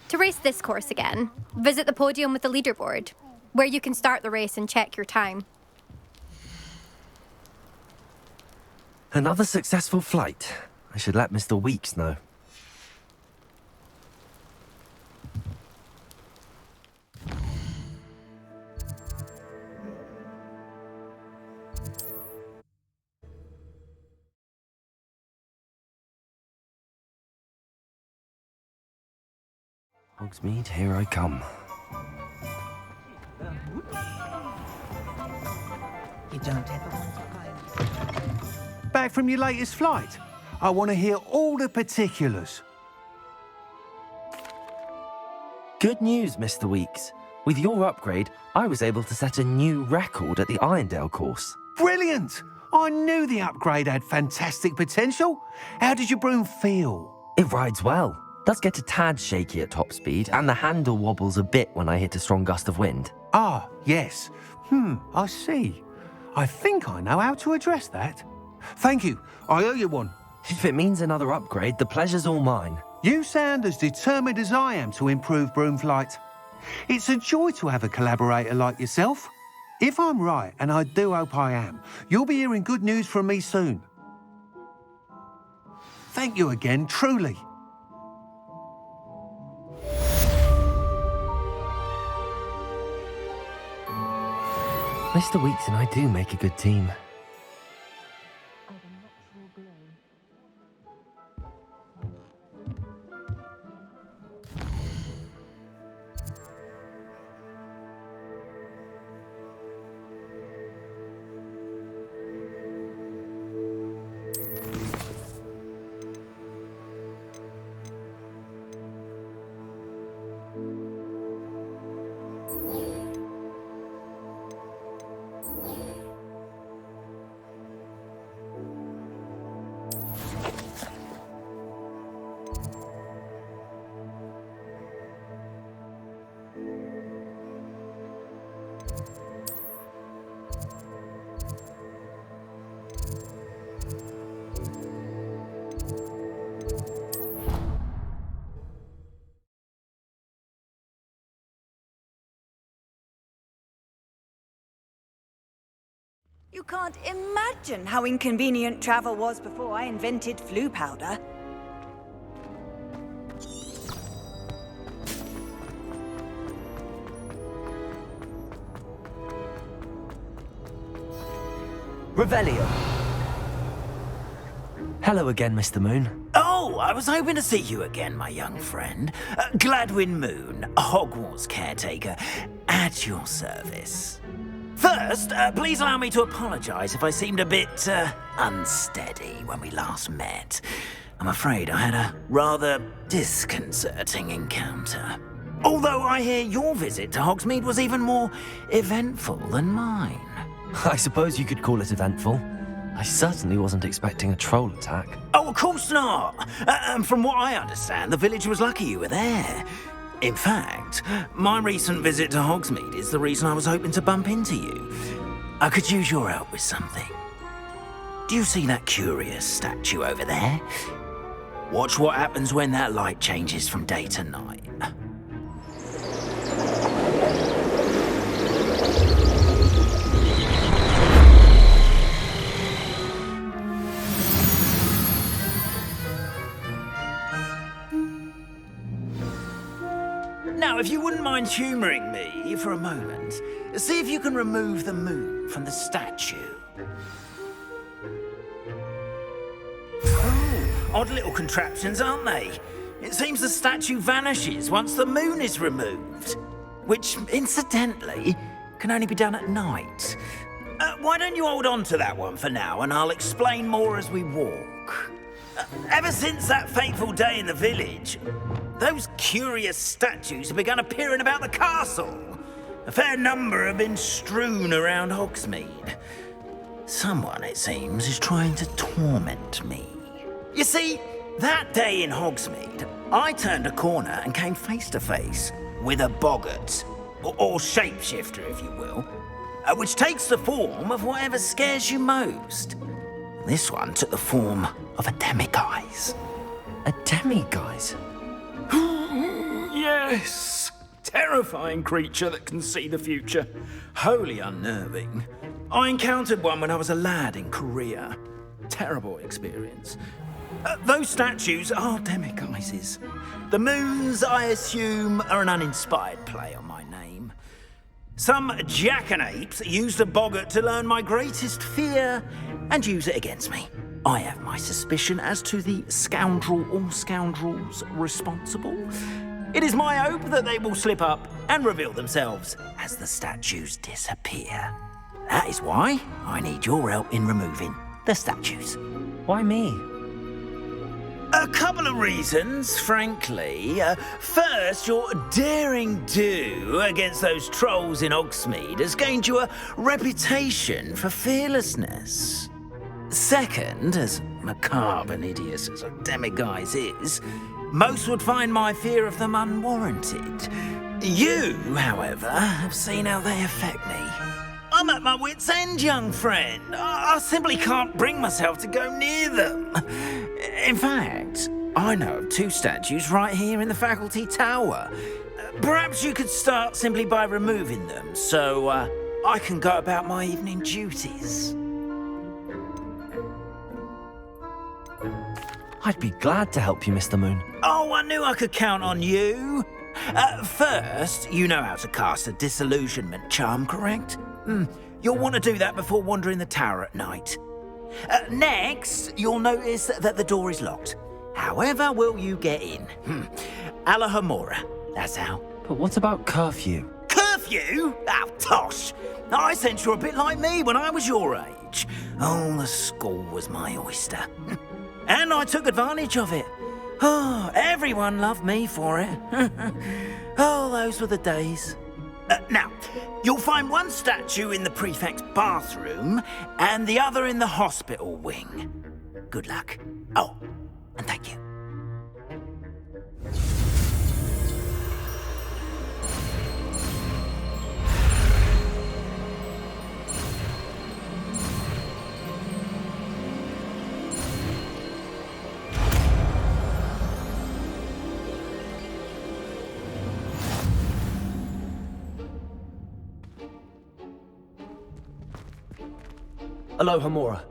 To race this course again, visit the podium with the leaderboard, where you can start the race and check your time. Another successful flight. I should let Mr. Weeks know. Hogsmeade, here I come. You don't ever want to hide. Back from your latest flight? I want to hear all the particulars. Good news, Mr. Weeks. With your upgrade, I was able to set a new record at the Irondale course. Brilliant! I knew the upgrade had fantastic potential. How did your broom feel? It rides well. Does get a tad shaky at top speed, and the handle wobbles a bit when I hit a strong gust of wind. Ah, yes. I see. I think I know how to address that. Thank you. I owe you one. If it means another upgrade, the pleasure's all mine. You sound as determined as I am to improve broom flight. It's a joy to have a collaborator like yourself. If I'm right, and I do hope I am, you'll be hearing good news from me soon. Thank you again, truly. Mr. Weeks and I do make a good team. You can't imagine how inconvenient travel was before I invented flu powder. Revelio. Hello again, Mr. Moon. Oh, I was hoping to see you again, my young friend. Gladwin Moon, Hogwarts caretaker, at your service. First, please allow me to apologise if I seemed a bit unsteady when we last met. I'm afraid I had a rather disconcerting encounter. Although I hear your visit to Hogsmeade was even more eventful than mine. I suppose you could call it eventful. I certainly wasn't expecting a troll attack. Oh, of course not. And from what I understand, the village was lucky you were there. In fact, my recent visit to Hogsmeade is the reason I was hoping to bump into you. I could use your help with something. Do you see that curious statue over there? Watch what happens when that light changes from day to night. Now, if you wouldn't mind humouring me for a moment, see if you can remove the moon from the statue. Oh, odd little contraptions, aren't they? It seems the statue vanishes once the moon is removed, which, incidentally, can only be done at night. Why don't you hold on to that one for now, and I'll explain more as we walk. Ever since that fateful day in the village, those curious statues have begun appearing about the castle. A fair number have been strewn around Hogsmeade. Someone, it seems, is trying to torment me. You see, that day in Hogsmeade, I turned a corner and came face to face with a boggart, or shapeshifter, if you will, which takes the form of whatever scares you most. This one took the form of a demiguise. A demiguise? Yes! Terrifying creature that can see the future. Wholly unnerving. I encountered one when I was a lad in Korea. Terrible experience. Those statues are demiguises. The moons, I assume, are an uninspired play on my name. Some jackanapes used a boggart to learn my greatest fear and use it against me. I have my suspicion as to the scoundrel or scoundrels responsible. It is my hope that they will slip up and reveal themselves as the statues disappear. That is why I need your help in removing the statues. Why me? A couple of reasons, frankly. First, your daring do against those trolls in Hogsmeade has gained you a reputation for fearlessness. Second, as macabre and hideous as a demiguise is, most would find my fear of them unwarranted. You, however, have seen how they affect me. I'm at my wit's end, young friend. I simply can't bring myself to go near them. In fact, I know of two statues right here in the faculty tower. Perhaps you could start simply by removing them, so I can go about my evening duties. I'd be glad to help you, Mr. Moon. Oh, I knew I could count on you. First, you know how to cast a disillusionment charm, correct? You'll want to do that before wandering the tower at night. Next, you'll notice that the door is locked. However will you get in? Alahomora, that's how. But what about curfew? Curfew? Oh, tosh. I sense you're a bit like me when I was your age. Oh, the school was my oyster. And I took advantage of it. Oh, everyone loved me for it. Oh, those were the days. Now, you'll find one statue in the prefect's bathroom and the other in the hospital wing. Good luck. Oh, and thank you. Aloha Mora.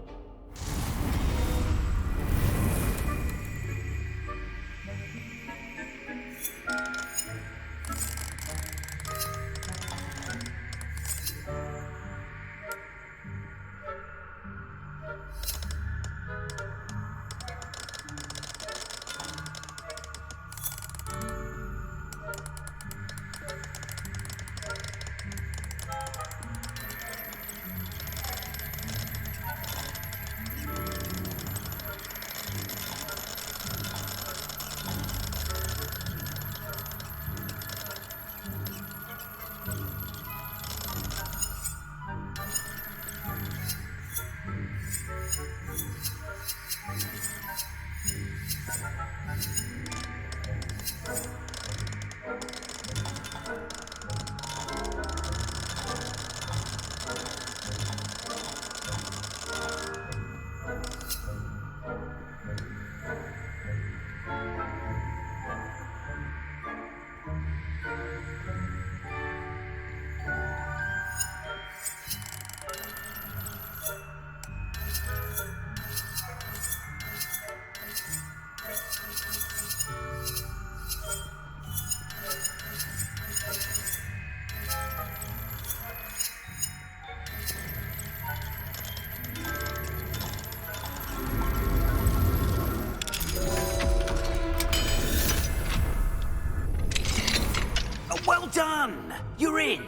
Well done! You're in.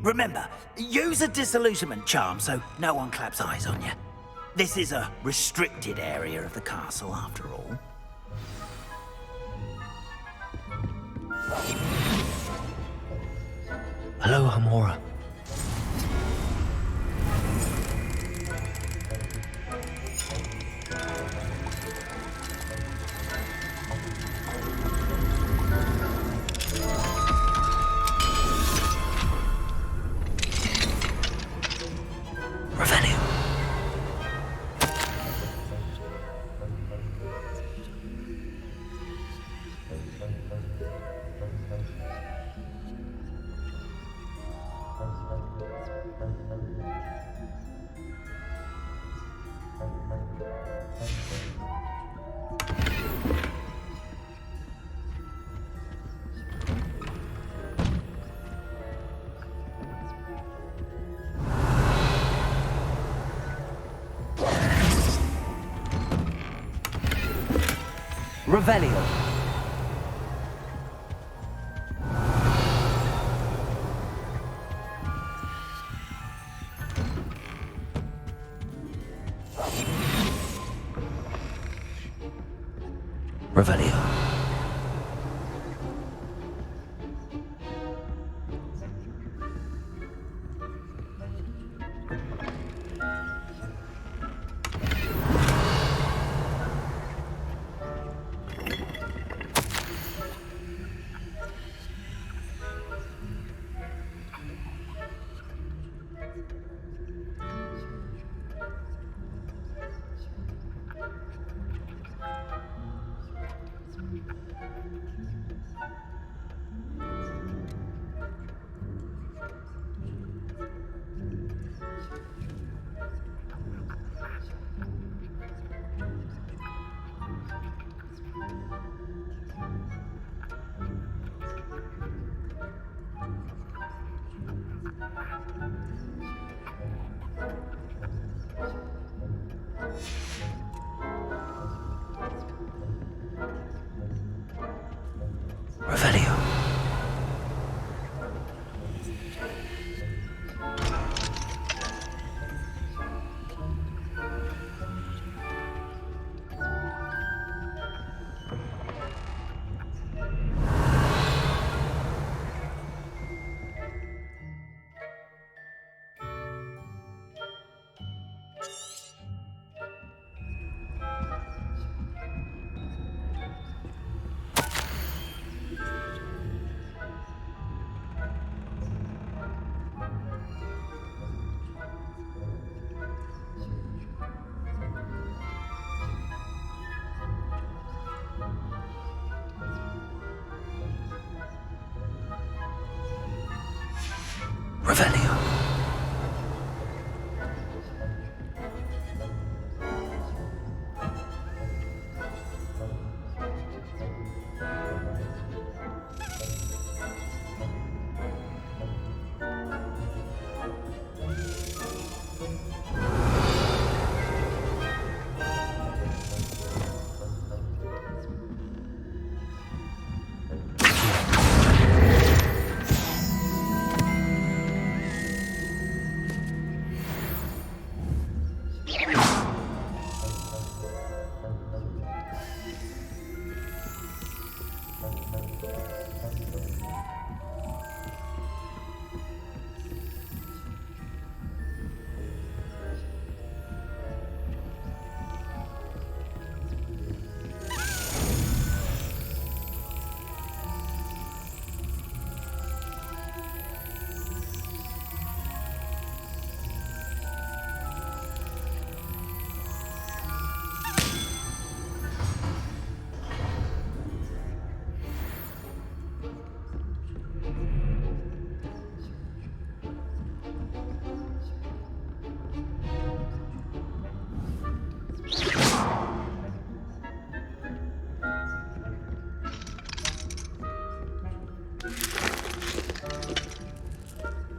Remember, use a disillusionment charm so no one claps eyes on you. This is a restricted area of the castle, after all. Aloha Mora. Revelio. Revelio. Revelio. Revelio.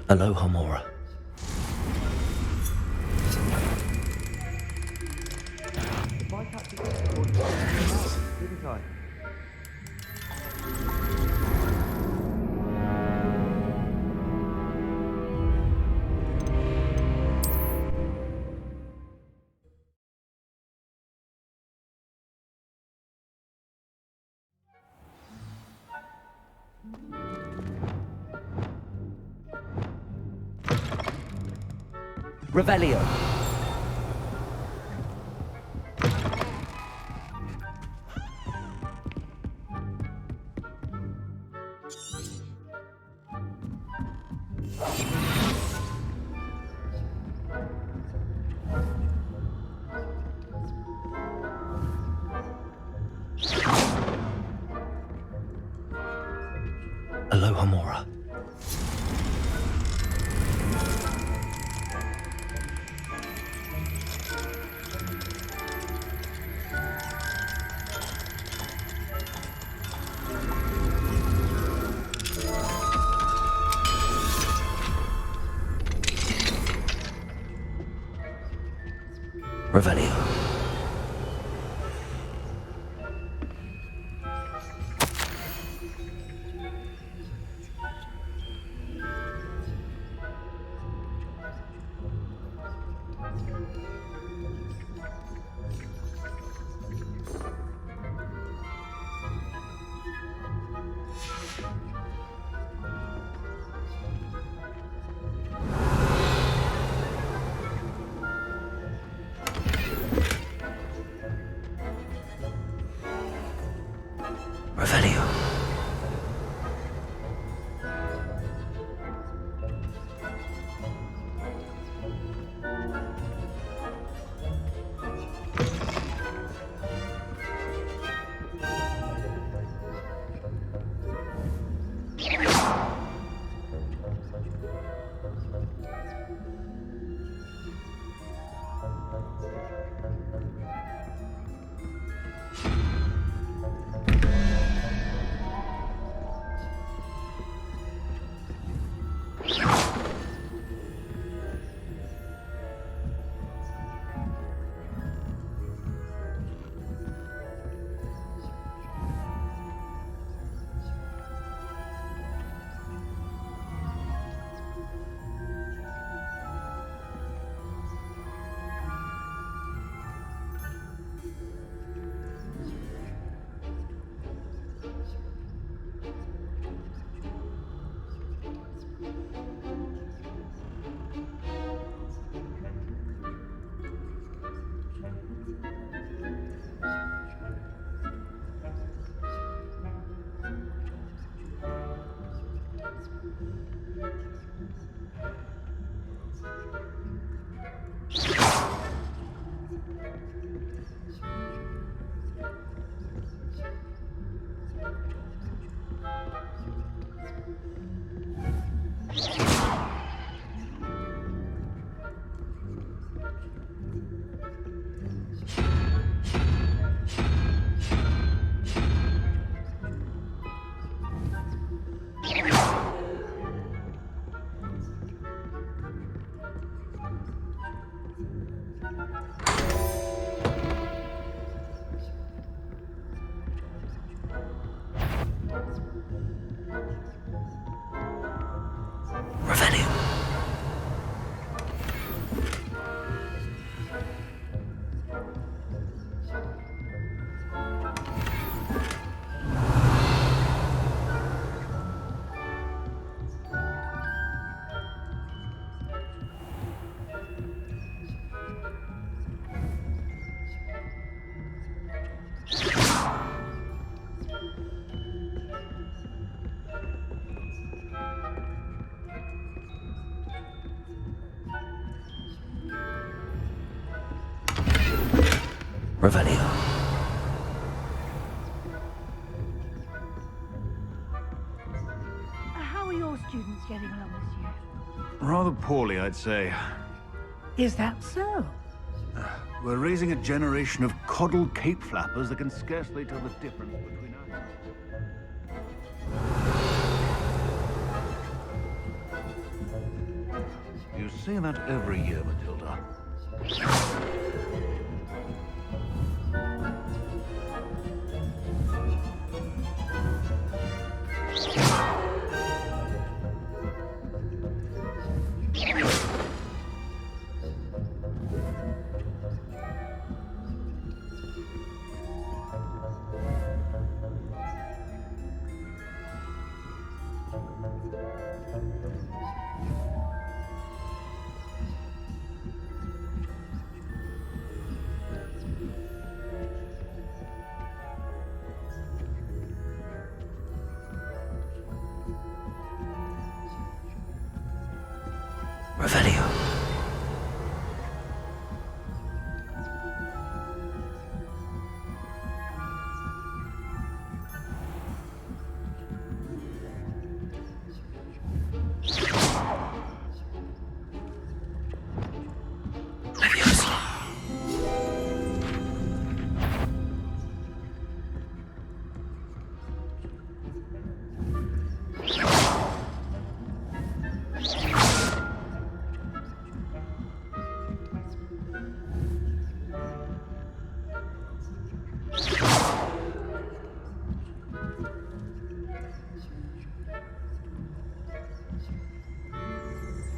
Aloha, Mora. Didn't I? Revelio. Aloha, Mora. Revelio. Revelio. Revelio. How are your students getting along this year? Rather poorly, I'd say. Is that so? We're raising a generation of coddled cape flappers that can scarcely tell the difference between us. say that every year, Matilda. Revelio.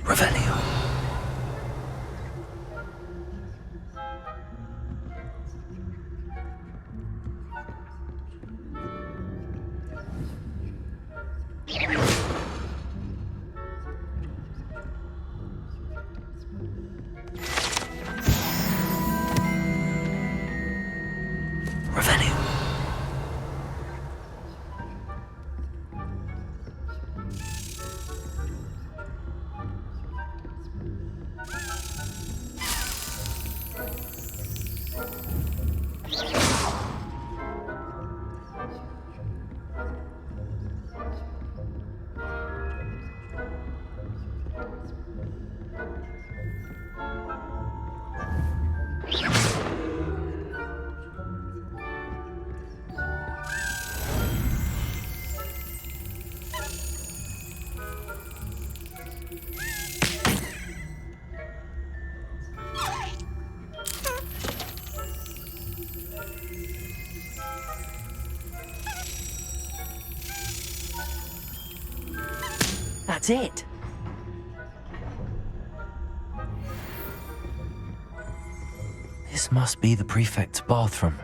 Revelio. Revelio. That's it. This must be the prefect's bathroom.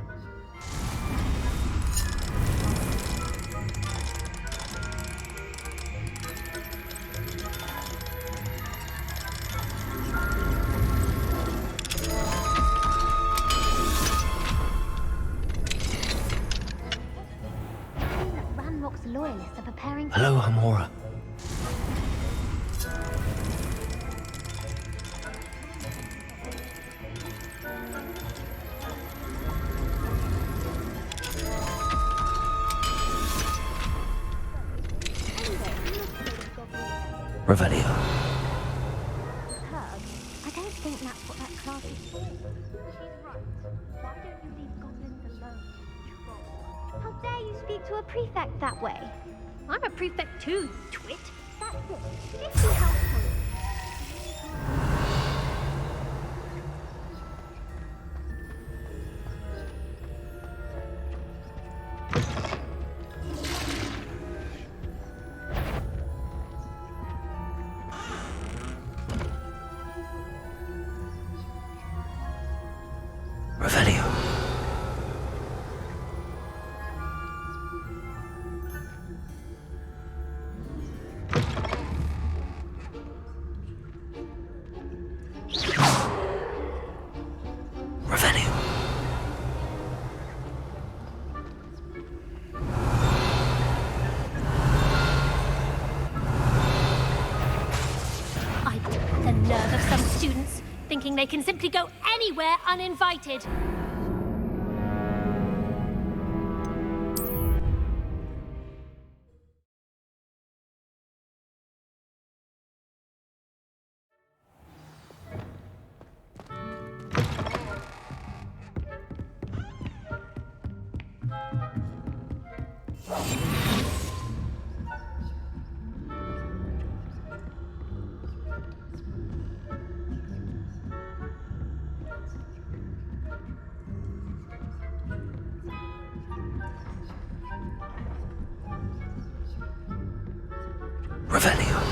Ranrock's loyalists are preparing. Hello, Hamora. Revelio. Herb, I don't think that's what that class is for. She's right. Why don't you leave goblins alone? Troll. How dare you speak to a prefect that way? I'm a prefect too, you twit. That's it. Just be helpful. Revelio. Revelio. The nerve of some students, thinking they can simply go anywhere uninvited. Revelio.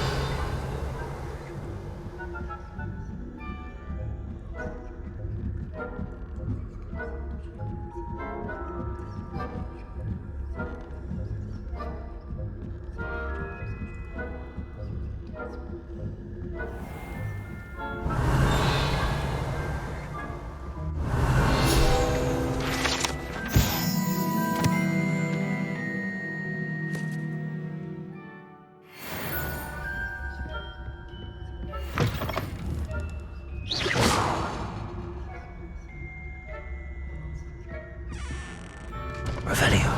Revelio.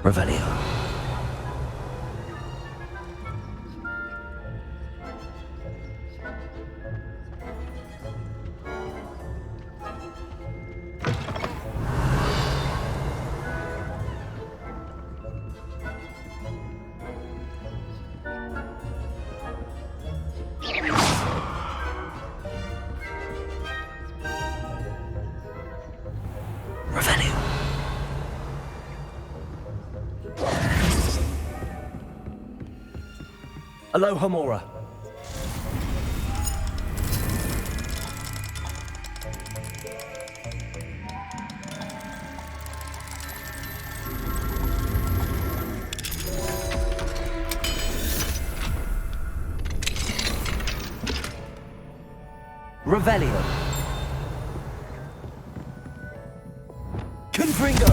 Revelio. Revelio. Aloha Mora. Revelio. Confringo.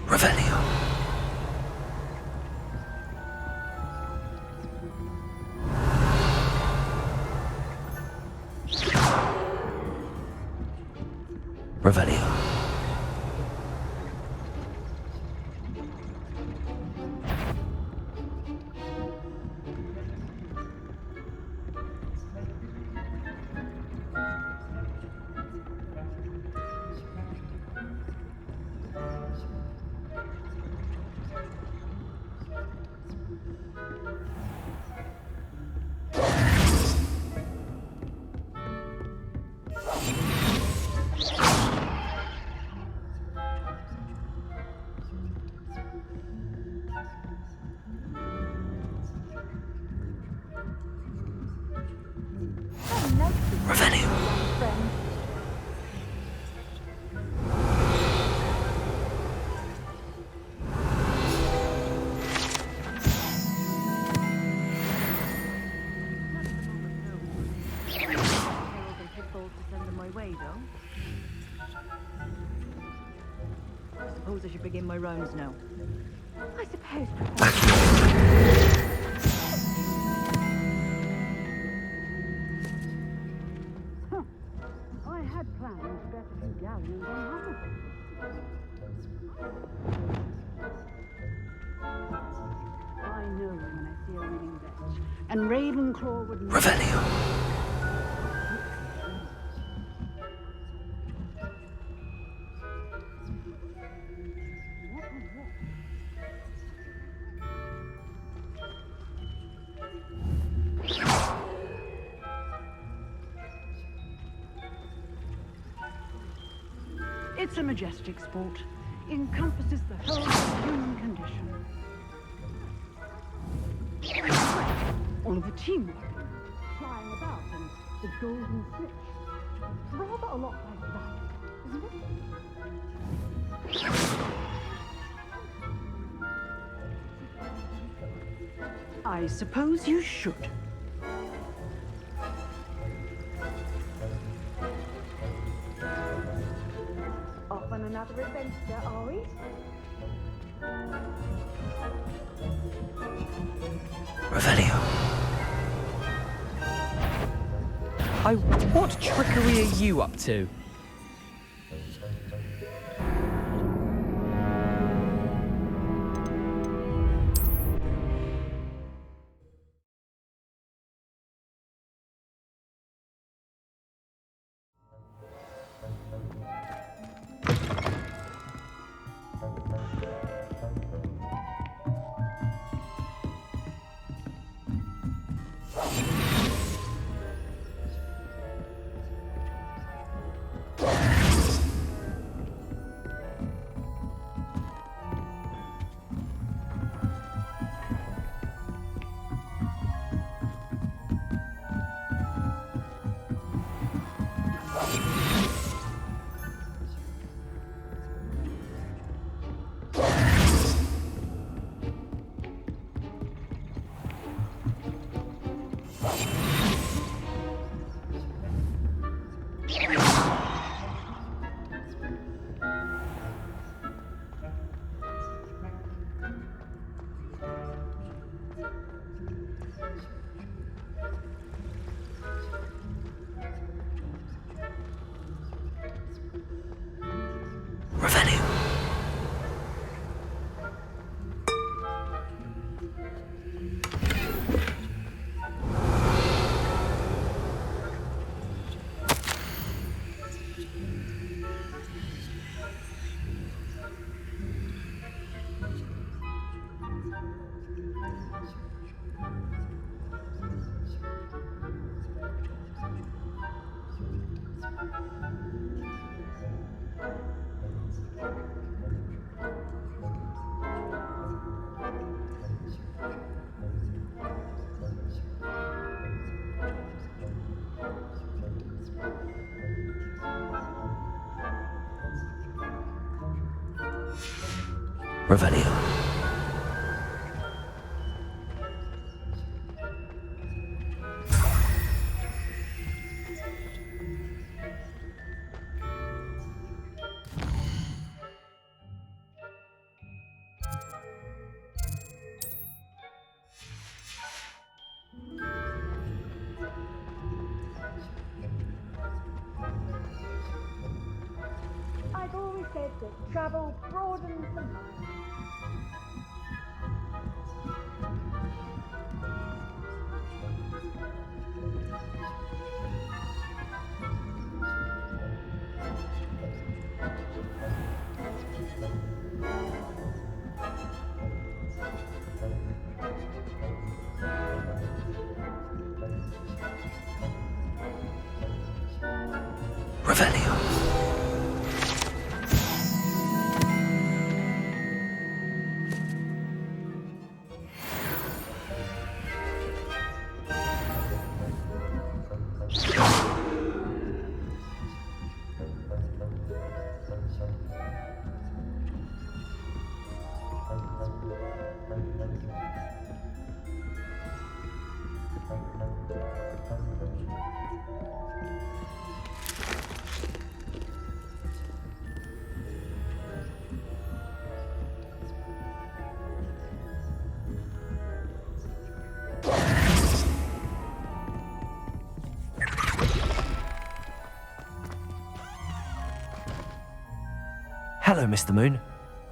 Revelio. Revelio. Revelio. I suppose I should begin my rounds now. I suppose. I had planned to get a few galleons on Hogwarts. I know when I see a winning bet. And Ravenclaw would... Revelio. It's a majestic sport. Encompasses the whole of human condition. All of the teamwork, flying about, and the golden switch. Rather a lot like that, isn't it? I suppose you should. Off on another adventure, are we? Revelio. What trickery are you up to? Revelio. I've always said that travel broadens the mind. Revelio. Hello, Mr. Moon.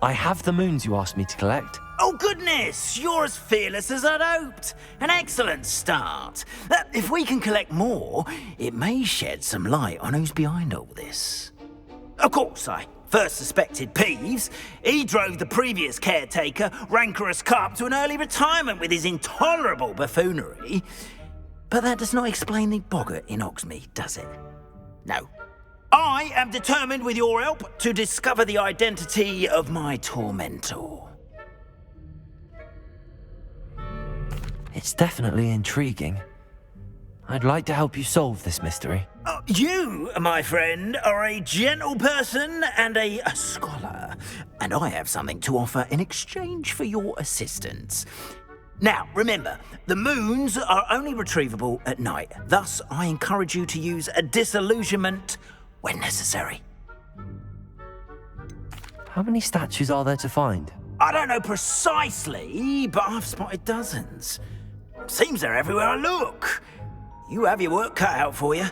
I have the moons you asked me to collect. Oh, goodness! You're as fearless as I'd hoped. An excellent start. If we can collect more, it may shed some light on who's behind all this. Of course, I first suspected Peeves. He drove the previous caretaker, Rancorous Carp, to an early retirement with his intolerable buffoonery. But that does not explain the boggart in Hogsmeade, does it? No. I am determined, with your help, to discover the identity of my tormentor. It's definitely intriguing. I'd like to help you solve this mystery. You, my friend, are a gentle person and a scholar, and I have something to offer in exchange for your assistance. Now, remember, the moons are only retrievable at night. Thus, I encourage you to use a disillusionment when necessary. How many statues are there to find? I don't know precisely, but I've spotted dozens. Seems they're everywhere I look. you have your work cut out for you,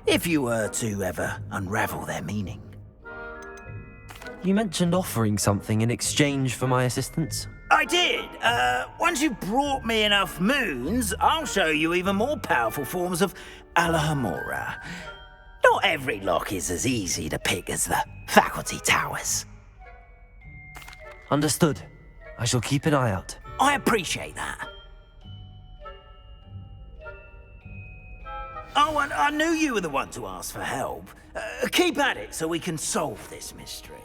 if you were to ever unravel their meaning. You mentioned offering something in exchange for my assistance? I did. Once you've brought me enough moons, I'll show you even more powerful forms of Alahamora. Not every lock is as easy to pick as the faculty towers. Understood. I shall keep an eye out. I appreciate that. Oh, and I knew you were the one to ask for help. Keep at it so we can solve this mystery.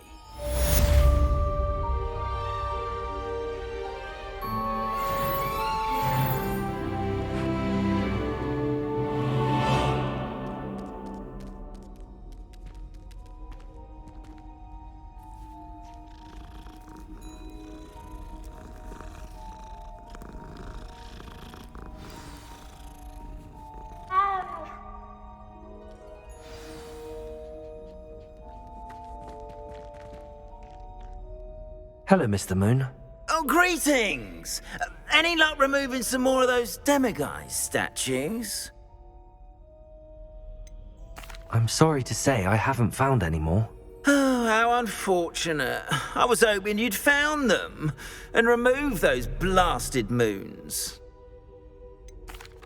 Hello, Mr. Moon. Oh, greetings! Any luck removing some more of those demiguise statues? I'm sorry to say I haven't found any more. Oh, how unfortunate. I was hoping you'd found them and removed those blasted moons.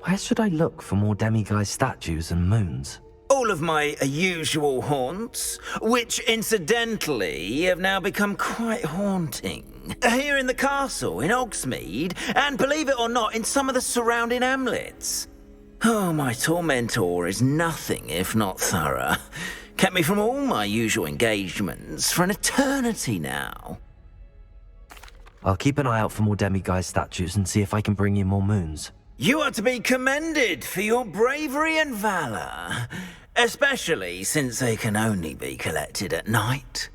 Where should I look for more demiguise statues and moons? All of my usual haunts, which incidentally have now become quite haunting. Here in the castle, in Hogsmeade, and believe it or not, in some of the surrounding hamlets. Oh, my tormentor is nothing if not thorough. Kept me from all my usual engagements for an eternity now. I'll keep an eye out for more demiguise statues and see if I can bring you more moons. You are to be commended for your bravery and valor, especially since they can only be collected at night.